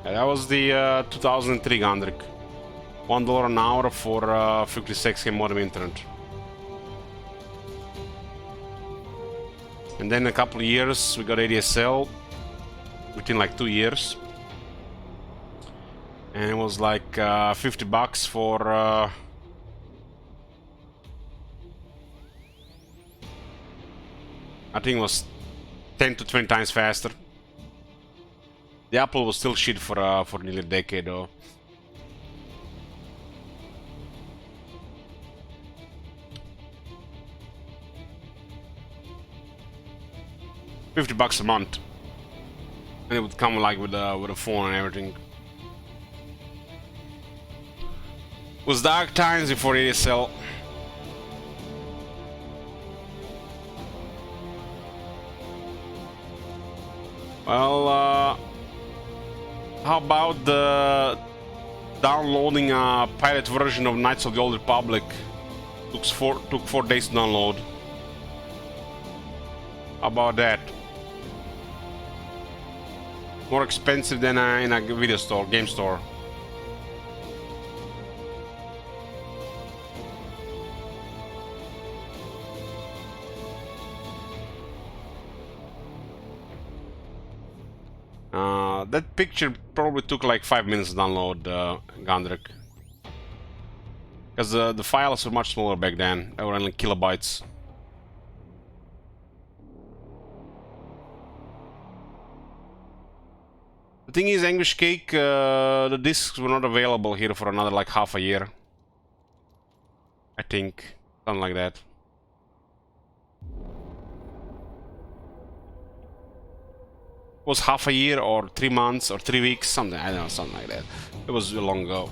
That was the 2003 Gandrik. $1 an hour for 56k modem internet. And then a couple of years we got ADSL within like 2 years. And it was like $50 for I think it was 10 to 20 times faster. The Apple was still shit for nearly a decade though. $50 a month, and it would come like with a phone and everything. It was dark times before ADSL. Well, how about the downloading a pirate version of Knights of the Old Republic? Took 4 days to download. How about that? More expensive than in a video store, game store. That picture probably took like 5 minutes to download, Gandrik. Because the files were much smaller back then. They were only kilobytes. The thing is, English Cake, the discs were not available here for another like half a year. I think. Something like that. It was half a year or 3 months or 3 weeks, something, I don't know, something like that. It was long ago.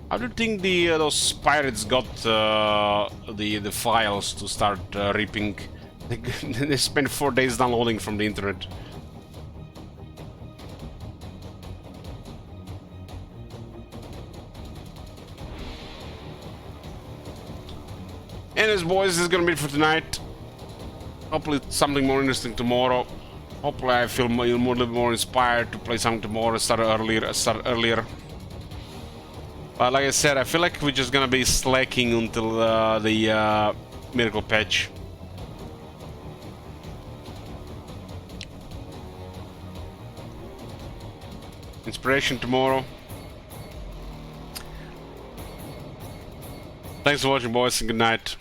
How do you think those pirates got the files to start ripping? They spent 4 days downloading from the internet. Anyways, boys, this is gonna be it for tonight. Hopefully something more interesting tomorrow. Hopefully I feel a little more inspired to play something tomorrow, start earlier. But like I said, I feel like we're just gonna be slacking until the miracle patch. Inspiration tomorrow. Thanks for watching, boys, and good night.